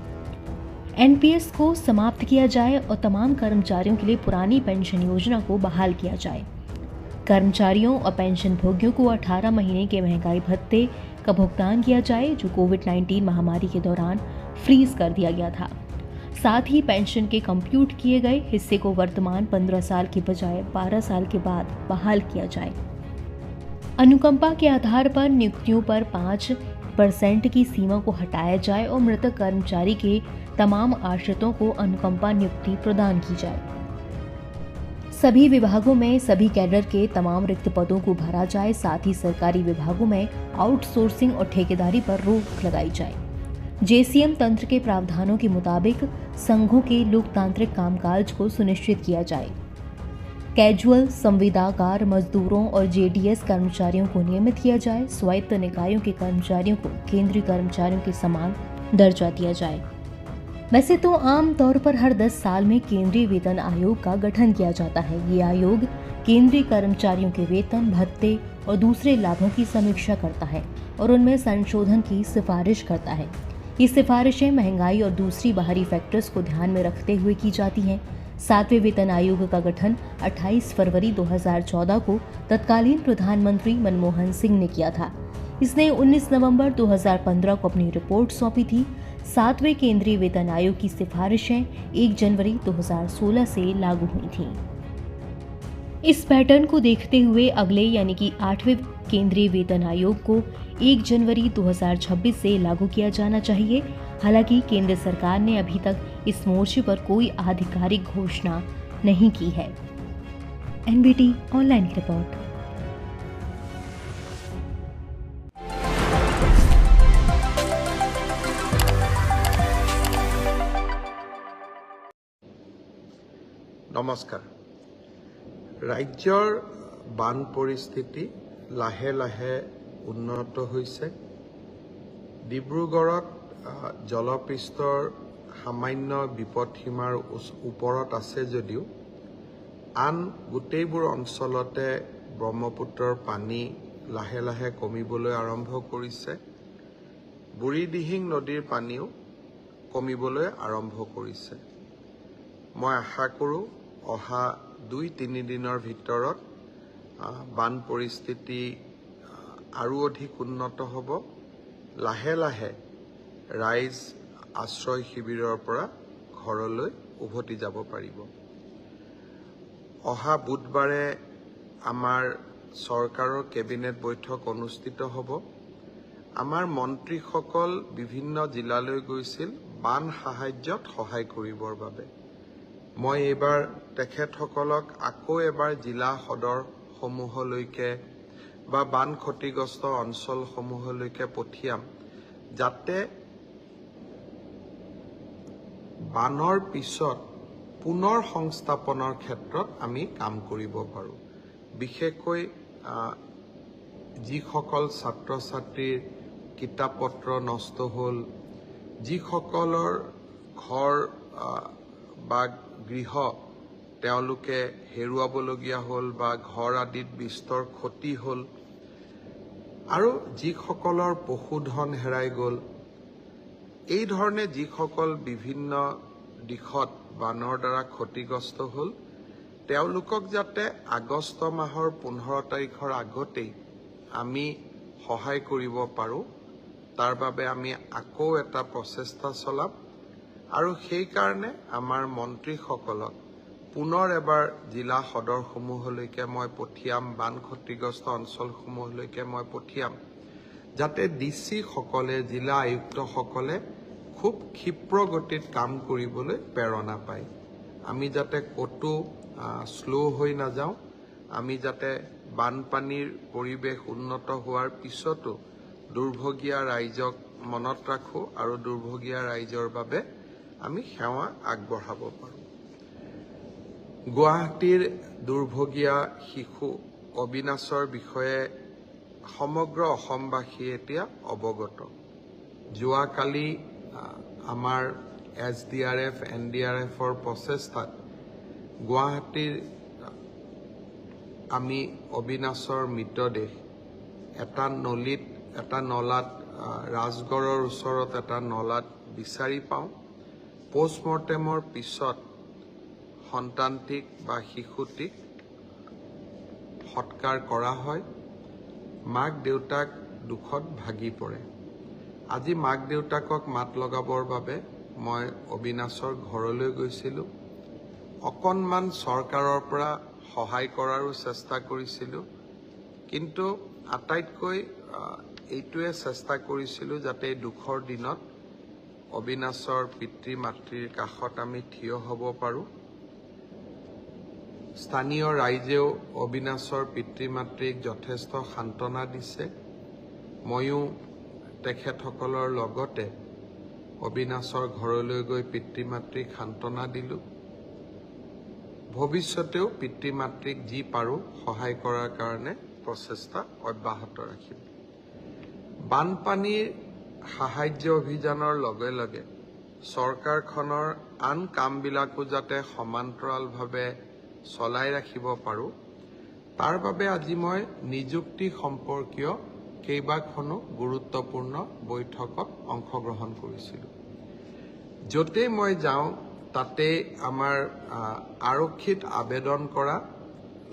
NPS को समाप्त किया जाए और तमाम कर्मचारियों के लिए पुरानी पेंशन योजना को बहाल किया जाए। कर्मचारियों और पेंशन भोगियों को 18 महीने के महंगाई भत्ते का भुगतान किया जाए, जो कोविड-19 महामारी के दौरान फ्रीज कर दिया गया था। साथ ही पेंशन के कंप्यूट किए गए हिस्से को वर्तमान 15 साल के बजाय 12 साल के बाद बहाल किया जाए। अनुकंपा के आधार पर नियुक्तियों पर 5% की सीमा को हटाया जाए और मृतक कर्मचारी के तमाम आश्रितों को अनुकंपा नियुक्ति प्रदान की जाए। सभी विभागों में सभी कैडर के तमाम रिक्त पदों को भरा जाए। साथ ही सरकारी विभागों में आउटसोर्सिंग और ठेकेदारी पर रोक लगाई जाए। JCM तंत्र के प्रावधानों के मुताबिक संघों के लोकतांत्रिक कामकाज को सुनिश्चित किया जाए। कैजुअल, संविदाकार मजदूरों और JDS कर्मचारियों को नियमित किया जाए। स्वायत्त निकायों के कर्मचारियों को केंद्रीय कर्मचारियों के समान दर्जा दिया जाए। वैसे तो आम तौर पर हर 10 साल में केंद्रीय वेतन आयोग का गठन किया जाता है। ये आयोग केंद्रीय कर्मचारियों के वेतन, भत्ते और दूसरे लाभों की समीक्षा करता है और उनमें संशोधन की सिफारिश करता है। ये सिफारिशें महंगाई और दूसरी बाहरी फैक्टर्स को ध्यान में रखते हुए की जाती हैं। 7वें वेतन आयोग का गठन 28 फरवरी 2014 को तत्कालीन प्रधानमंत्री मनमोहन सिंह ने किया था। इसने 19 नवंबर 2015 को अपनी रिपोर्ट सौंपी थी। 7वें केंद्रीय वेतन आयोग की सिफारिशें 1 जनवरी 2016 से लागू हुई थीं। इस पैटर्न को देखते हुए अगले यानी कि 8वें केंद्रीय वेतन आयोग को 1 जनवरी 2026 से लागू किया जाना चाहिए। हालांकि केंद्र सरकार ने अभी तक इस मोर्चे पर कोई आधिकारिक घोषणा नहीं की है। एनबीटी ऑनलाइन की रिपोर्ट। নমস্কাৰ। ৰাজ্যৰ বান পৰিস্থিতি লাহে লাহে উন্নত হৈছে। ডিব্ৰুগড়ত জলপৃষ্ঠৰ সামান্য বিপদসীমাৰ ওপৰত আছে যদিও আন গোটেইবোৰ অঞ্চলতে ব্ৰহ্মপুত্ৰৰ পানী লাহে লাহে কমিবলৈ আৰম্ভ কৰিছে। বুঢ়ীদিহিং নদীৰ পানীও কমিবলৈ আৰম্ভ কৰিছে। মই আশা কৰোঁ অহা 2-3 দিনৰ ভিতৰত বান পৰিস্থিতি আৰু অধিক উন্নত হ'ব। লাহে লাহে ৰাইজ আশ্ৰয় শিবিৰৰ পৰা ঘৰলৈ উভতি যাব পাৰিব। অহা বুধবাৰে আমাৰ চৰকাৰৰ কেবিনেট বৈঠক অনুষ্ঠিত হ'ব। আমাৰ মন্ত্ৰীসকল বিভিন্ন জিলালৈ গৈছিল বান সাহায্যত সহায় কৰিবৰ বাবে। মই এইবাৰ তেখেতসকলক আকৌ এবাৰ জিলা সদৰসমূহলৈকে বা বান ক্ষতিগ্ৰস্ত অঞ্চলসমূহলৈকে পঠিয়াম, যাতে বানৰ পিছত পুনৰ সংস্থাপনৰ ক্ষেত্ৰত আমি কাম কৰিব পাৰোঁ। বিশেষকৈ যিসকল ছাত্ৰ ছাত্ৰীৰ কিতাপ পত্ৰ নষ্ট হ'ল, যিসকলৰ ঘৰ বা গৃহ তেওঁলোকে হেৰুৱাবলগীয়া হ'ল বা ঘৰ আদিত বিস্তৰ ক্ষতি হ'ল, আৰু যিসকলৰ পশুধন হেৰাই গ'ল, এই ধৰণে যিসকল বিভিন্ন দিশত বানৰ দ্বাৰা ক্ষতিগ্ৰস্ত হ'ল, তেওঁলোকক যাতে আগষ্ট মাহৰ 15 তাৰিখৰ আগতেই আমি সহায় কৰিব পাৰোঁ, তাৰ বাবে আমি আকৌ এটা প্ৰচেষ্টা চলাম। আৰু সেইকাৰণে আমাৰ মন্ত্ৰীসকলক পুনৰ এবাৰ জিলা সদৰসমূহলৈকে মই পঠিয়াম, বান ক্ষতিগ্ৰস্ত অঞ্চলসমূহলৈকে মই পঠিয়াম, যাতে ডিচিসকলে, জিলা আয়ুক্তসকলে খুব ক্ষীপ্ৰ গতিত কাম কৰিবলৈ প্ৰেৰণা পায়। আমি যাতে ক'তো শ্ল' হৈ নাযাওঁ, আমি যাতে বানপানীৰ পৰিৱেশ উন্নত হোৱাৰ পিছতো দুৰ্ভগীয়া ৰাইজক মনত ৰাখোঁ আৰু দুৰ্ভগীয়া ৰাইজৰ বাবে আমি সেৱা আগবঢ়াব পাৰোঁ। গুৱাহাটীৰ দুৰ্ভগীয়া শিশু অবিনাশৰ বিষয়ে সমগ্ৰ অসমবাসী এতিয়া অৱগত। যোৱাকালি আমাৰ SDRF, NDRFৰ প্ৰচেষ্টাত গুৱাহাটীৰ আমি অবিনাশৰ মৃতদেহ এটা নলাত ৰাজগড়ৰ ওচৰত এটা নলাত বিচাৰি পাওঁ। পোষ্টমৰ্টেমৰ পিছত সন্তানটিক বা শিশুটিক সৎকাৰ কৰা হয়। মাক দেউতাক দুখত ভাগি পৰে। আজি মাক দেউতাকক মাত লগাবৰ বাবে মই অবিনাশৰ ঘৰলৈ গৈছিলোঁ। অকণমান চৰকাৰৰ পৰা সহায় কৰাৰো চেষ্টা কৰিছিলোঁ, কিন্তু আটাইতকৈ এইটোৱে চেষ্টা কৰিছিলোঁ যাতে এই দুখৰ দিনত অবিনাশৰ পিতৃ মাতৃৰ কাষত আমি থিয় হ'ব পাৰোঁ। স্থানীয় ৰাইজেও অবিনাশৰ পিতৃ মাতৃক যথেষ্ট সান্তনা দিছে। ময়ো তেখেতসকলৰ লগতে অবিনাশৰ ঘৰলৈ গৈ পিতৃ মাতৃক সান্তনা দিলোঁ। ভৱিষ্যতেও পিতৃ মাতৃক যি পাৰোঁ সহায় কৰাৰ কাৰণে প্ৰচেষ্টা অব্যাহত ৰাখিম। বানপানীৰ সাহায্য অভিযানৰ লগে লগে চৰকাৰখনৰ আন কামবিলাকো যাতে সমান্তৰালভাৱে চলাই ৰাখিব পাৰোঁ, তাৰ বাবে আজি মই নিযুক্তি সম্পৰ্কীয় কেইবাখনো গুৰুত্বপূৰ্ণ বৈঠকত অংশগ্ৰহণ কৰিছিলোঁ। য'তেই মই যাওঁ তাতে আমাৰ আৰক্ষীত আবেদন কৰা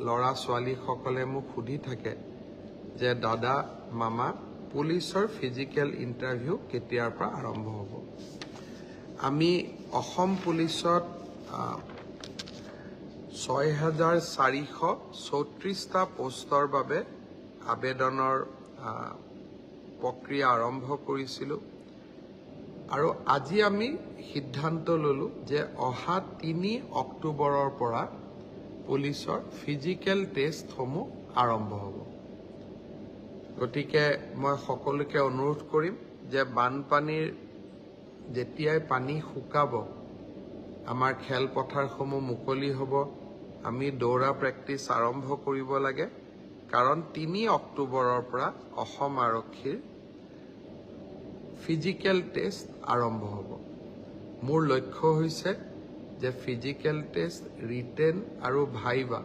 ল'ৰা ছোৱালীসকলে মোক সুধি থাকে যে দাদা, মামা, পুলিচৰ ফিজিকেল ইণ্টাৰভিউ কেতিয়াৰ পৰা আৰম্ভ হ'ব। আমি অসম পুলিচত 6,434টা পোষ্টৰ বাবে আবেদনৰ প্ৰক্ৰিয়া আৰম্ভ কৰিছিলোঁ আৰু আজি আমি সিদ্ধান্ত ললোঁ যে অহা 3 অক্টোবৰৰ পৰা পুলিচৰ ফিজিকেল টেষ্টসমূহ আৰম্ভ হ'ব। গতিকে মই সকলোকে অনুৰোধ কৰিম যে বানপানীৰ যেতিয়াই পানী শুকাব আমাৰ খেলপথাৰসমূহ মুকলি হ'ব, আমি দৌৰা প্ৰেক্টিছ আৰম্ভ কৰিব লাগে, কাৰণ 3 অক্টোবৰৰ পৰা অসম আৰক্ষীৰ ফিজিকেল টেষ্ট আৰম্ভ হ'ব। মোৰ লক্ষ্য হৈছে যে ফিজিকেল টেষ্ট, ৰিটেন আৰু ভাইভা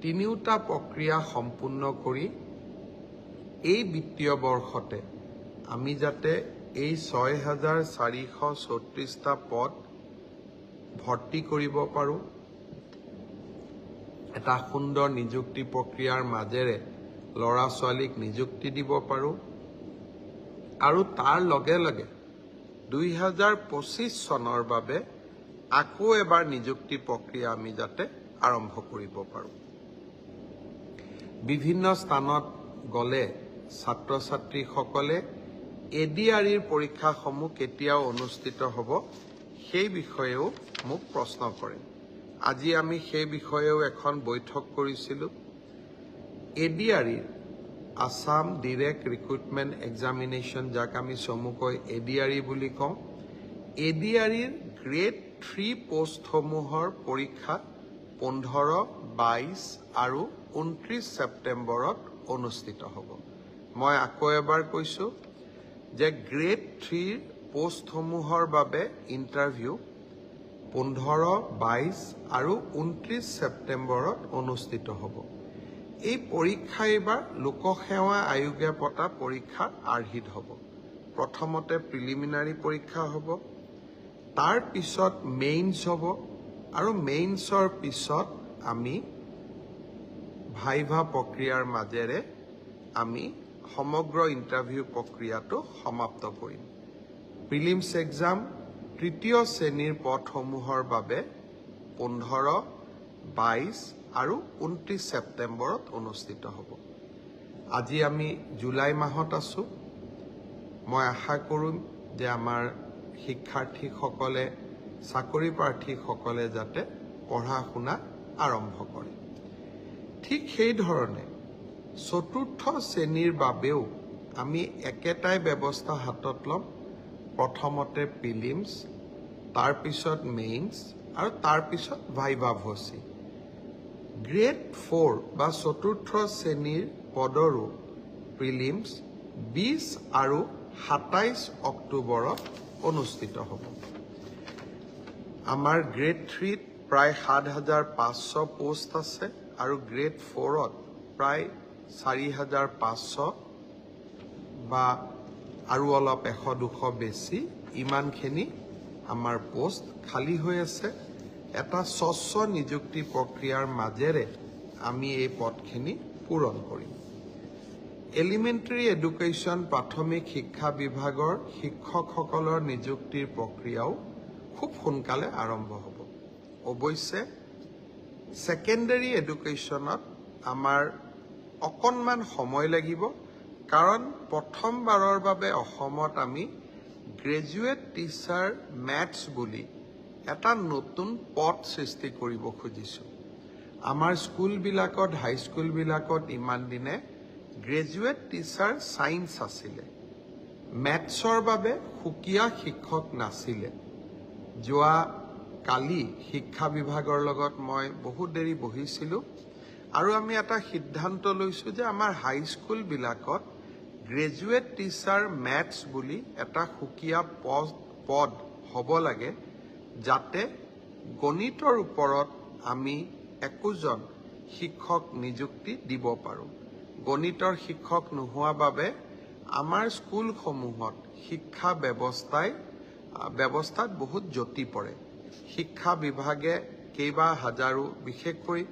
তিনিওটা প্ৰক্ৰিয়া সম্পূৰ্ণ কৰি এই বিত্তীয় বৰ্ষতে আমি যাতে এই 6,434টা পদ ভৰ্তি কৰিব পাৰোঁ, এটা সুন্দৰ নিযুক্তি প্ৰক্ৰিয়াৰ মাজেৰে ল'ৰা ছোৱালীক নিযুক্তি দিব পাৰোঁ আৰু তাৰ লগে লগে 2025 চনৰ বাবে আকৌ এবাৰ নিযুক্তি প্ৰক্ৰিয়া আমি যাতে আৰম্ভ কৰিব পাৰোঁ। বিভিন্ন স্থানত গ'লে ছাত্ৰ ছাত্ৰীসকলে এডিআৰইৰ পৰীক্ষাসমূহ কেতিয়া অনুষ্ঠিত হ'ব সেই বিষয়েও মোক প্ৰশ্ন কৰে। আজি আমি সেই বিষয়েও এখন বৈঠক কৰিছিলোঁ। এডিআৰইৰ আসাম ডিৰেক্ট ৰিক্ৰুটমেণ্ট এক্সামিনেশ্যন, যাক আমি চমুকৈ এডিআৰই বুলি কওঁ, এডিআৰইৰ গ্ৰেড 3 পোষ্টসমূহৰ পৰীক্ষা 15, 22 আৰু 29 ছেপ্টেম্বৰত অনুষ্ঠিত হ'ব। মই আকৌ এবাৰ কৈছোঁ যে গ্ৰেড 3 পোষ্টসমূহৰ বাবে ইণ্টাৰভিউ 15, 22 আৰু 29 ছেপ্টেম্বৰত অনুষ্ঠিত হ'ব। এই পৰীক্ষা এইবাৰ লোকসেৱা আয়োগে পতা পৰীক্ষাৰ আৰ্হিত হ'ব। প্ৰথমতে প্ৰিলিমিনাৰী পৰীক্ষা হ'ব, তাৰ পিছত মেইনছ হ'ব আৰু মেইনছৰ পিছত আমি ভাইভা প্ৰক্ৰিয়াৰ মাজেৰে আমি সমগ্ৰ ইণ্টাৰভিউ প্ৰক্ৰিয়াটো সমাপ্ত কৰিম। প্ৰিলিমছ এক্সাম 3য় শ্ৰেণীৰ পদসমূহৰ বাবে 15, 22 আৰু 29 ছেপ্টেম্বৰত অনুষ্ঠিত হ'ব। আজি আমি জুলাই মাহত আছোঁ। মই আশা কৰিম যে আমাৰ শিক্ষাৰ্থীসকলে, চাকৰি প্ৰাৰ্থীসকলে যাতে পঢ়া শুনা আৰম্ভ কৰে। ঠিক সেইধৰণে 4ৰ্থ শ্ৰেণীৰ বাবেও আমি একেটাই ব্যৱস্থা হাতত ল'ম। প্ৰথমতে প্ৰিলিমছ, তাৰপিছত মেইনছ আৰু তাৰপিছত ভাইভা ভচি। গ্ৰেড 4 বা 4ৰ্থ শ্ৰেণীৰ পদৰো প্ৰিলিমছ 20 আৰু 27 অক্টোবৰত অনুষ্ঠিত হ'ব। আমাৰ গ্ৰেড 3ত প্ৰায় 7,500 পোষ্ট আছে আৰু গ্ৰেড 4ত প্ৰায় 4,500 বা আৰু অলপ 100-200 বেছি, ইমানখিনি আমাৰ পোষ্ট খালী হৈ আছে। এটা স্বচ্ছ নিযুক্তি প্ৰক্ৰিয়াৰ মাজেৰে আমি এই পদখিনি পূৰণ কৰিম। এলিমেণ্টাৰী এডুকেশ্যন, প্ৰাথমিক শিক্ষা বিভাগৰ শিক্ষকসকলৰ নিযুক্তিৰ প্ৰক্ৰিয়াও খুব সোনকালে আৰম্ভ হ'ব। অৱশ্যে ছেকেণ্ডাৰী এডুকেশ্যনত আমাৰ অকণমান সময় লাগিব, কাৰণ প্ৰথমবাৰৰ বাবে অসমত আমি গ্ৰেজুৱেট টিচাৰ মেথছ বুলি এটা নতুন পদ সৃষ্টি কৰিব খুজিছোঁ। আমাৰ স্কুলবিলাকত, হাইস্কুলবিলাকত ইমান দিনে গ্ৰেজুৱেট টিচাৰ ছায়েন্স আছিলে, মেথছৰ বাবে সুকীয়া শিক্ষক নাছিলে। যোৱা কালি শিক্ষা বিভাগৰ লগত মই বহুত দেৰি বহিছিলোঁ আৰু আমি এটা সিদ্ধান্ত লৈছোঁ যে আমাৰ হাইস্কুলবিলাকত গ্ৰেজুৱেট টিচাৰ মেথছ বুলি এটা সুকীয়া পদ হ'ব লাগে, যাতে গণিতৰ ওপৰত আমি একোজন শিক্ষক নিযুক্তি দিব পাৰোঁ। গণিতৰ শিক্ষক নোহোৱা বাবে আমাৰ স্কুলসমূহত শিক্ষা ব্যৱস্থাত বহুত জটি পৰে। শিক্ষা বিভাগে কেইবা হাজাৰো, বিশেষকৈ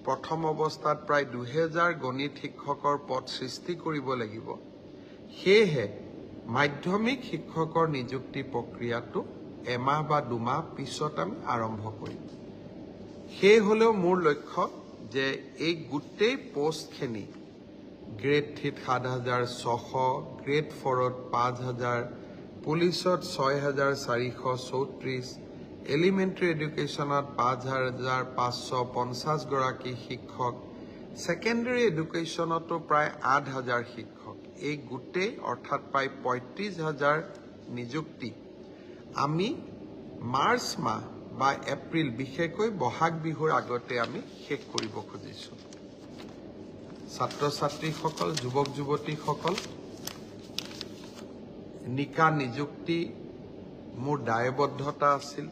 প্ৰথম অৱস্থাত প্ৰায় 2000 গণিত শিক্ষকৰ পদ সৃষ্টি কৰিব লাগিব। সেয়েহে মাধ্যমিক শিক্ষকৰ নিযুক্তি প্ৰক্ৰিয়াটো এমাহ বা 2 মাহ পিছত আমি আৰম্ভ কৰিম। সেই হ'লেও মোৰ লক্ষ্য যে এই গোটেই পোষ্টখিনি গ্ৰেড 3ত 7,600, গ্ৰেড 4ত 5,000, পুলিচত 6,434, এলিমেণ্টাৰী এডুকেশ্যনত 5,550 গৰাকী শিক্ষক, ছেকেণ্ডাৰী এডুকেশ্যনতো প্ৰায় 8,000 শিক্ষক, এই গোটেই অৰ্থাৎ প্ৰায় 35,000 নিযুক্তি আমি মাৰ্চ মাহ বা এপ্ৰিল বিশেষকৈ বহাগ বিহুৰ আগতে আমি শেষ কৰিব খুজিছোঁ। ছাত্ৰ ছাত্ৰীসকল, যুৱক যুৱতীসকল, নিকা নিযুক্তি মোৰ দায়বদ্ধতা আছিল।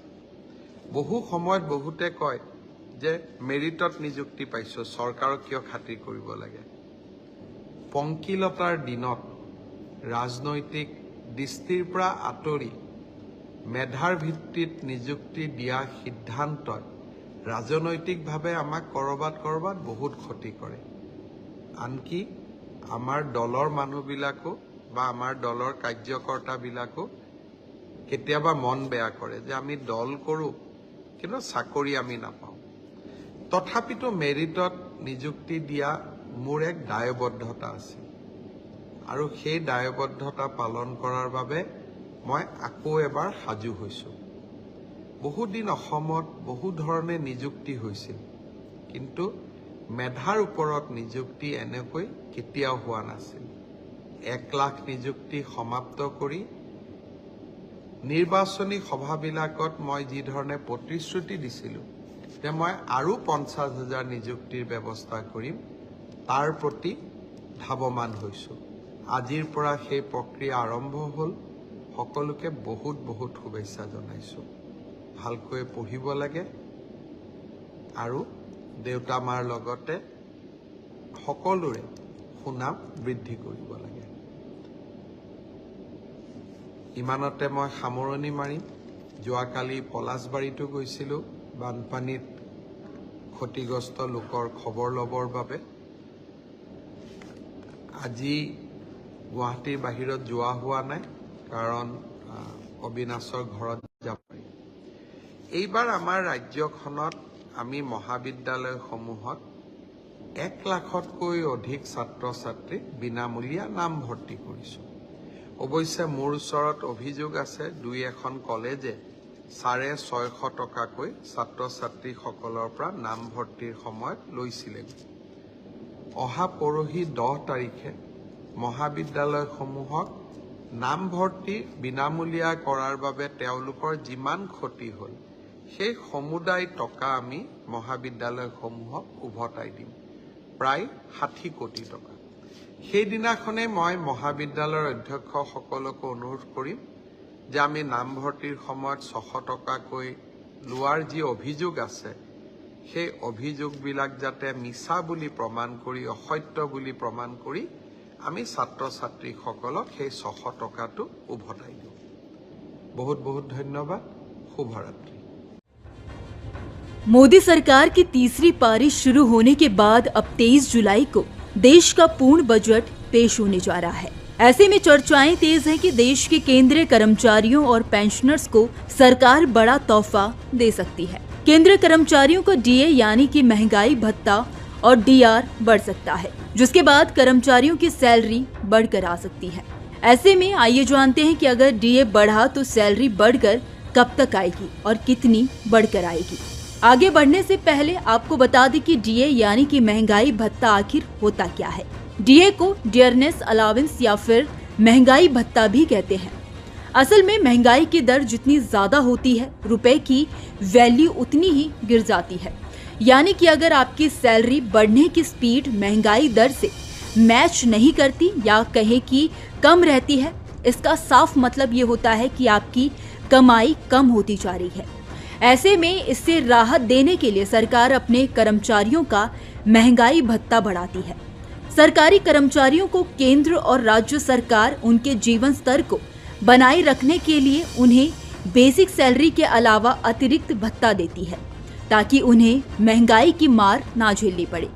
বহু সময়ত বহুতে কয় যে মেৰিটত নিযুক্তি পাইছোঁ, চৰকাৰক কিয় খাতিৰ কৰিব লাগে। পংকিলতাৰ দিনত ৰাজনৈতিক দৃষ্টিৰ পৰা আঁতৰি মেধাৰ ভিত্তিত নিযুক্তি দিয়া সিদ্ধান্তই ৰাজনৈতিকভাৱে আমাক কৰবাত বহুত ক্ষতি কৰে। আনকি আমাৰ দলৰ মানুহবিলাকো বা আমাৰ দলৰ কাৰ্যকৰ্তাবিলাকো কেতিয়াবা মন বেয়া কৰে যে আমি দল কৰোঁ কিন্তু চাকৰি আমি নাপাওঁ। তথাপিতো মেৰিটত নিযুক্তি দিয়া মোৰ এক দায়বদ্ধতা আছিল আৰু সেই দায়বদ্ধতা পালন কৰাৰ বাবে মই আকৌ এবাৰ সাজু হৈছোঁ। বহুদিন অসমত বহু ধৰণে নিযুক্তি হৈছিল, কিন্তু মেধাৰ ওপৰত নিযুক্তি এনেকৈ কেতিয়াও হোৱা নাছিল। 1 লাখ নিযুক্তি সমাপ্ত কৰি নিৰ্বাচনী সভাবিলাকত মই যি ধৰণে প্ৰতিশ্ৰুতি দিছিলোঁ যে মই আৰু 50,000 নিযুক্তিৰ ব্যৱস্থা কৰিম, তাৰ প্ৰতি ধাৱমান হৈছোঁ। আজিৰ পৰা সেই প্ৰক্ৰিয়া আৰম্ভ হ'ল। সকলোকে বহুত শুভেচ্ছা জনাইছোঁ। ভালকৈ পঢ়িব লাগে আৰু দেউতা মাৰ লগতে সকলোৰে সুনাম বৃদ্ধি কৰিব লাগে। ইমানতে মই সামৰণি মাৰিম। যোৱাকালি পলাশবাৰীতো গৈছিলোঁ বানপানীত ক্ষতিগ্ৰস্ত লোকৰ খবৰ ল'বৰ বাবে। আজি গুৱাহাটীৰ বাহিৰত যোৱা হোৱা নাই, কাৰণ অবিনাশৰ ঘৰত যাব পাৰি। এইবাৰ আমাৰ ৰাজ্যখনত আমি মহাবিদ্যালয়সমূহত 1 লাখতকৈ অধিক ছাত্ৰ ছাত্ৰীক বিনামূলীয়া নামভৰ্তি কৰিছোঁ। অৱশ্যে মোৰ ওচৰত অভিযোগ আছে 2-এখন কলেজে 650 টকাকৈ ছাত্ৰ ছাত্ৰীসকলৰ পৰা নামভৰ্তিৰ সময়ত লৈছিলে। অহা পৰহি 10 তাৰিখে মহাবিদ্যালয়সমূহক নামভৰ্তি বিনামূলীয়া কৰাৰ বাবে তেওঁলোকৰ যিমান ক্ষতি হ'ল সেই সমুদায় টকা আমি মহাবিদ্যালয়সমূহক উভতাই দিম, প্ৰায় 60 কোটি টকা। সেইদিনাখনে মই মহাবিদ্যালয়ৰ অধ্যক্ষসকলকো অনুৰোধ কৰিম যে আমি নামভৰ্তিৰ সময়ত 600 টকাকৈ লোৱাৰ যি অভিযোগ আছে সেই অভিযোগবিলাক যাতে মিছা বুলি প্ৰমাণ কৰি, অসত্য বুলি প্ৰমাণ কৰি আমি ছাত্ৰ ছাত্ৰীসকলক সেই 600 টকাটো উভতাই দিওঁ। बहुत धन्यवाद। शुभरात्रि। मोदी सरकार की तीसरी पारी शुरू होने के बाद अब 23 जुलाई को देश का पूर्ण बजट पेश होने जा रहा है। ऐसे में चर्चाएं तेज हैं कि देश के केंद्रीय कर्मचारियों और पेंशनर्स को सरकार बड़ा तोहफा दे सकती है। केंद्रीय कर्मचारियों को डीए यानी कि महंगाई भत्ता और डीआर बढ़ सकता है, जिसके बाद कर्मचारियों की सैलरी बढ़कर आ सकती है। ऐसे में आइए जानते हैं कि अगर डीए बढ़ा तो सैलरी बढ़कर कब तक आएगी और कितनी बढ़कर आएगी। आगे बढ़ने से पहले आपको बता दें कि डीए यानी कि महंगाई भत्ता आखिर होता क्या है। डीए को डियरनेस अलावेंस या फिर महंगाई भत्ता भी कहते हैं। असल में महंगाई की दर जितनी ज्यादा होती है, रुपए की वैल्यू उतनी ही गिर जाती है। यानी कि अगर आपकी सैलरी बढ़ने की स्पीड महंगाई दर से मैच नहीं करती या कहे कि कम रहती है, इसका साफ मतलब ये होता है कि आपकी कमाई कम होती जा रही है। ऐसे में इससे राहत देने के लिए सरकार अपने कर्मचारियों का महंगाई भत्ता बढ़ाती है। सरकारी कर्मचारियों को केंद्र और राज्य सरकार उनके जीवन स्तर को बनाए रखने के लिए उन्हें बेसिक सैलरी के अलावा अतिरिक्त भत्ता देती है, ताकि उन्हें महंगाई की मार ना झेलनी पड़े।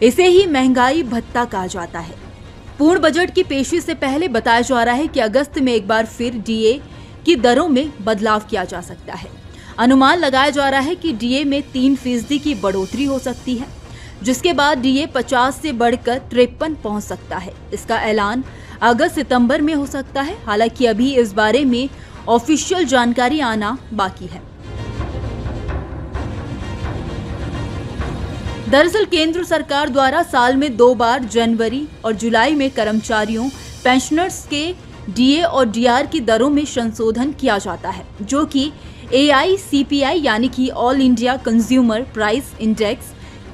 इसे ही महंगाई भत्ता कहा जाता है। पूर्ण बजट की पेशी से पहले बताया जा रहा है कि अगस्त में एक बार फिर डीए की दरों में बदलाव किया जा सकता है। अनुमान लगाया जा रहा है कि डीए में 3% की बढ़ोतरी हो सकती है। जिसके बाद डीए 50 से बढ़कर 53 पहुंच सकता है। इसका ऐलान अगस्त सितंबर में हो सकता है। हालांकि अभी इस बारे में ऑफिशियल जानकारी आना बाकी है। दरअसल केंद्र सरकार द्वारा साल में 2 बार जनवरी और जुलाई में कर्मचारियों, पेंशनर्स के डीए और डीआर की दरों में संशोधन किया जाता है, जो कि AICPI यानी कि all India consumer price index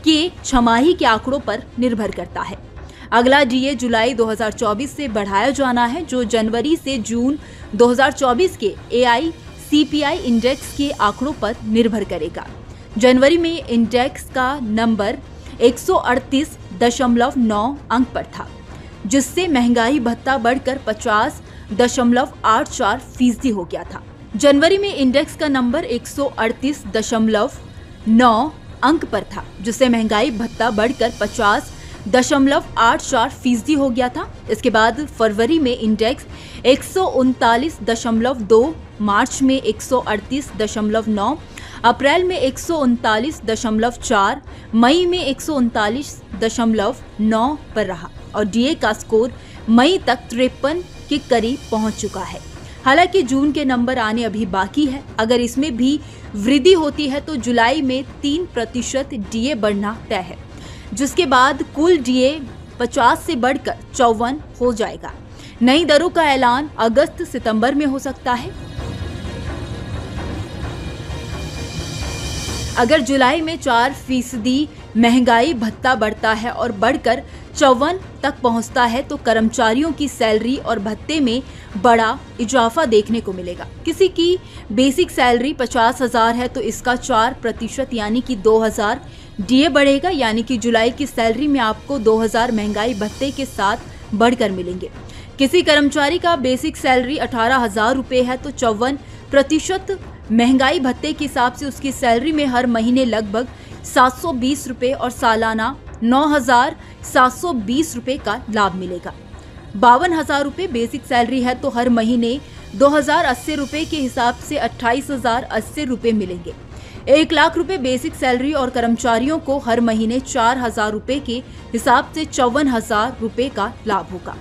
के छमाही के आंकड़ों पर निर्भर करता है। अगला डीए जुलाई 2024 से बढ़ाया जाना है, जो जनवरी से जून 2024 के AICPI इंडेक्स के आंकड़ों पर निर्भर करेगा। जनवरी में इंडेक्स का नंबर 138.9 अंक पर था, जिससे महंगाई भत्ता बढ़कर 50.84% हो गया था। जनवरी में इंडेक्स का नंबर 138.9 अंक पर था, जिससे महंगाई भत्ता बढ़कर 50.84% हो गया था। इसके बाद फरवरी में इंडेक्स 139.2, मार्च में 138.9, अप्रैल में 139.4, मई में 139.9 पर रहा और डीए का स्कोर मई तक 53 के करीब पहुंच चुका है। हालांकि जून के नंबर आने अभी बाकी है। अगर इसमें भी वृद्धि होती है तो जुलाई में 3% डीए बढ़ना तय है, जिसके बाद कुल डीए 50 से बढ़कर 54 हो जाएगा। नई दरों का ऐलान अगस्त सितंबर में हो सकता है। अगर जुलाई में 4% महंगाई भत्ता बढ़ता है और बढ़कर 54 तक पहुंचता है तो कर्मचारियों की सैलरी और भत्ते में बड़ा इजाफा देखने को मिलेगा। किसी की बेसिक सैलरी 50,000 है तो इसका 4% यानी कि 2,000 डीए बढ़ेगा, यानी कि जुलाई की सैलरी में आपको 2,000 महंगाई भत्ते के साथ बढ़कर मिलेंगे। किसी कर्मचारी का बेसिक सैलरी 18,000 रुपये है तो 54% महंगाई भत्ते के हिसाब से उसकी सैलरी में हर महीने लगभग 720 रुपये और सालाना 9,720 रुपये का लाभ मिलेगा। 52,000 रुपये बेसिक सैलरी है तो हर महीने 2,080 रुपये के हिसाब से 28,080 रुपये मिलेंगे। 1 लाख रुपये बेसिक सैलरी और कर्मचारियों को हर महीने 4,000 रुपये के हिसाब से 54,000 रुपये का लाभ होगा।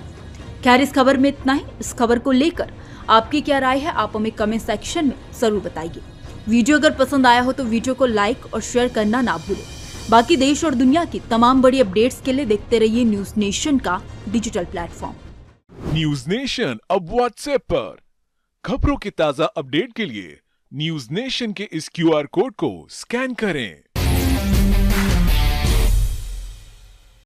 खैर, इस खबर में इतना ही। इस खबर को लेकर आपकी क्या राय है, आप हमें कमेंट सेक्शन में जरूर बताइए। वीडियो अगर पसंद आया हो तो वीडियो को लाइक और शेयर करना ना भूलें। बाकी देश और दुनिया की तमाम बड़ी अपडेट्स के लिए देखते रहिए न्यूज नेशन का डिजिटल प्लेटफॉर्म। न्यूज नेशन अब व्हाट्सएप पर खबरों की ताजा अपडेट के लिए न्यूज नेशन के इस QR कोड को स्कैन करें।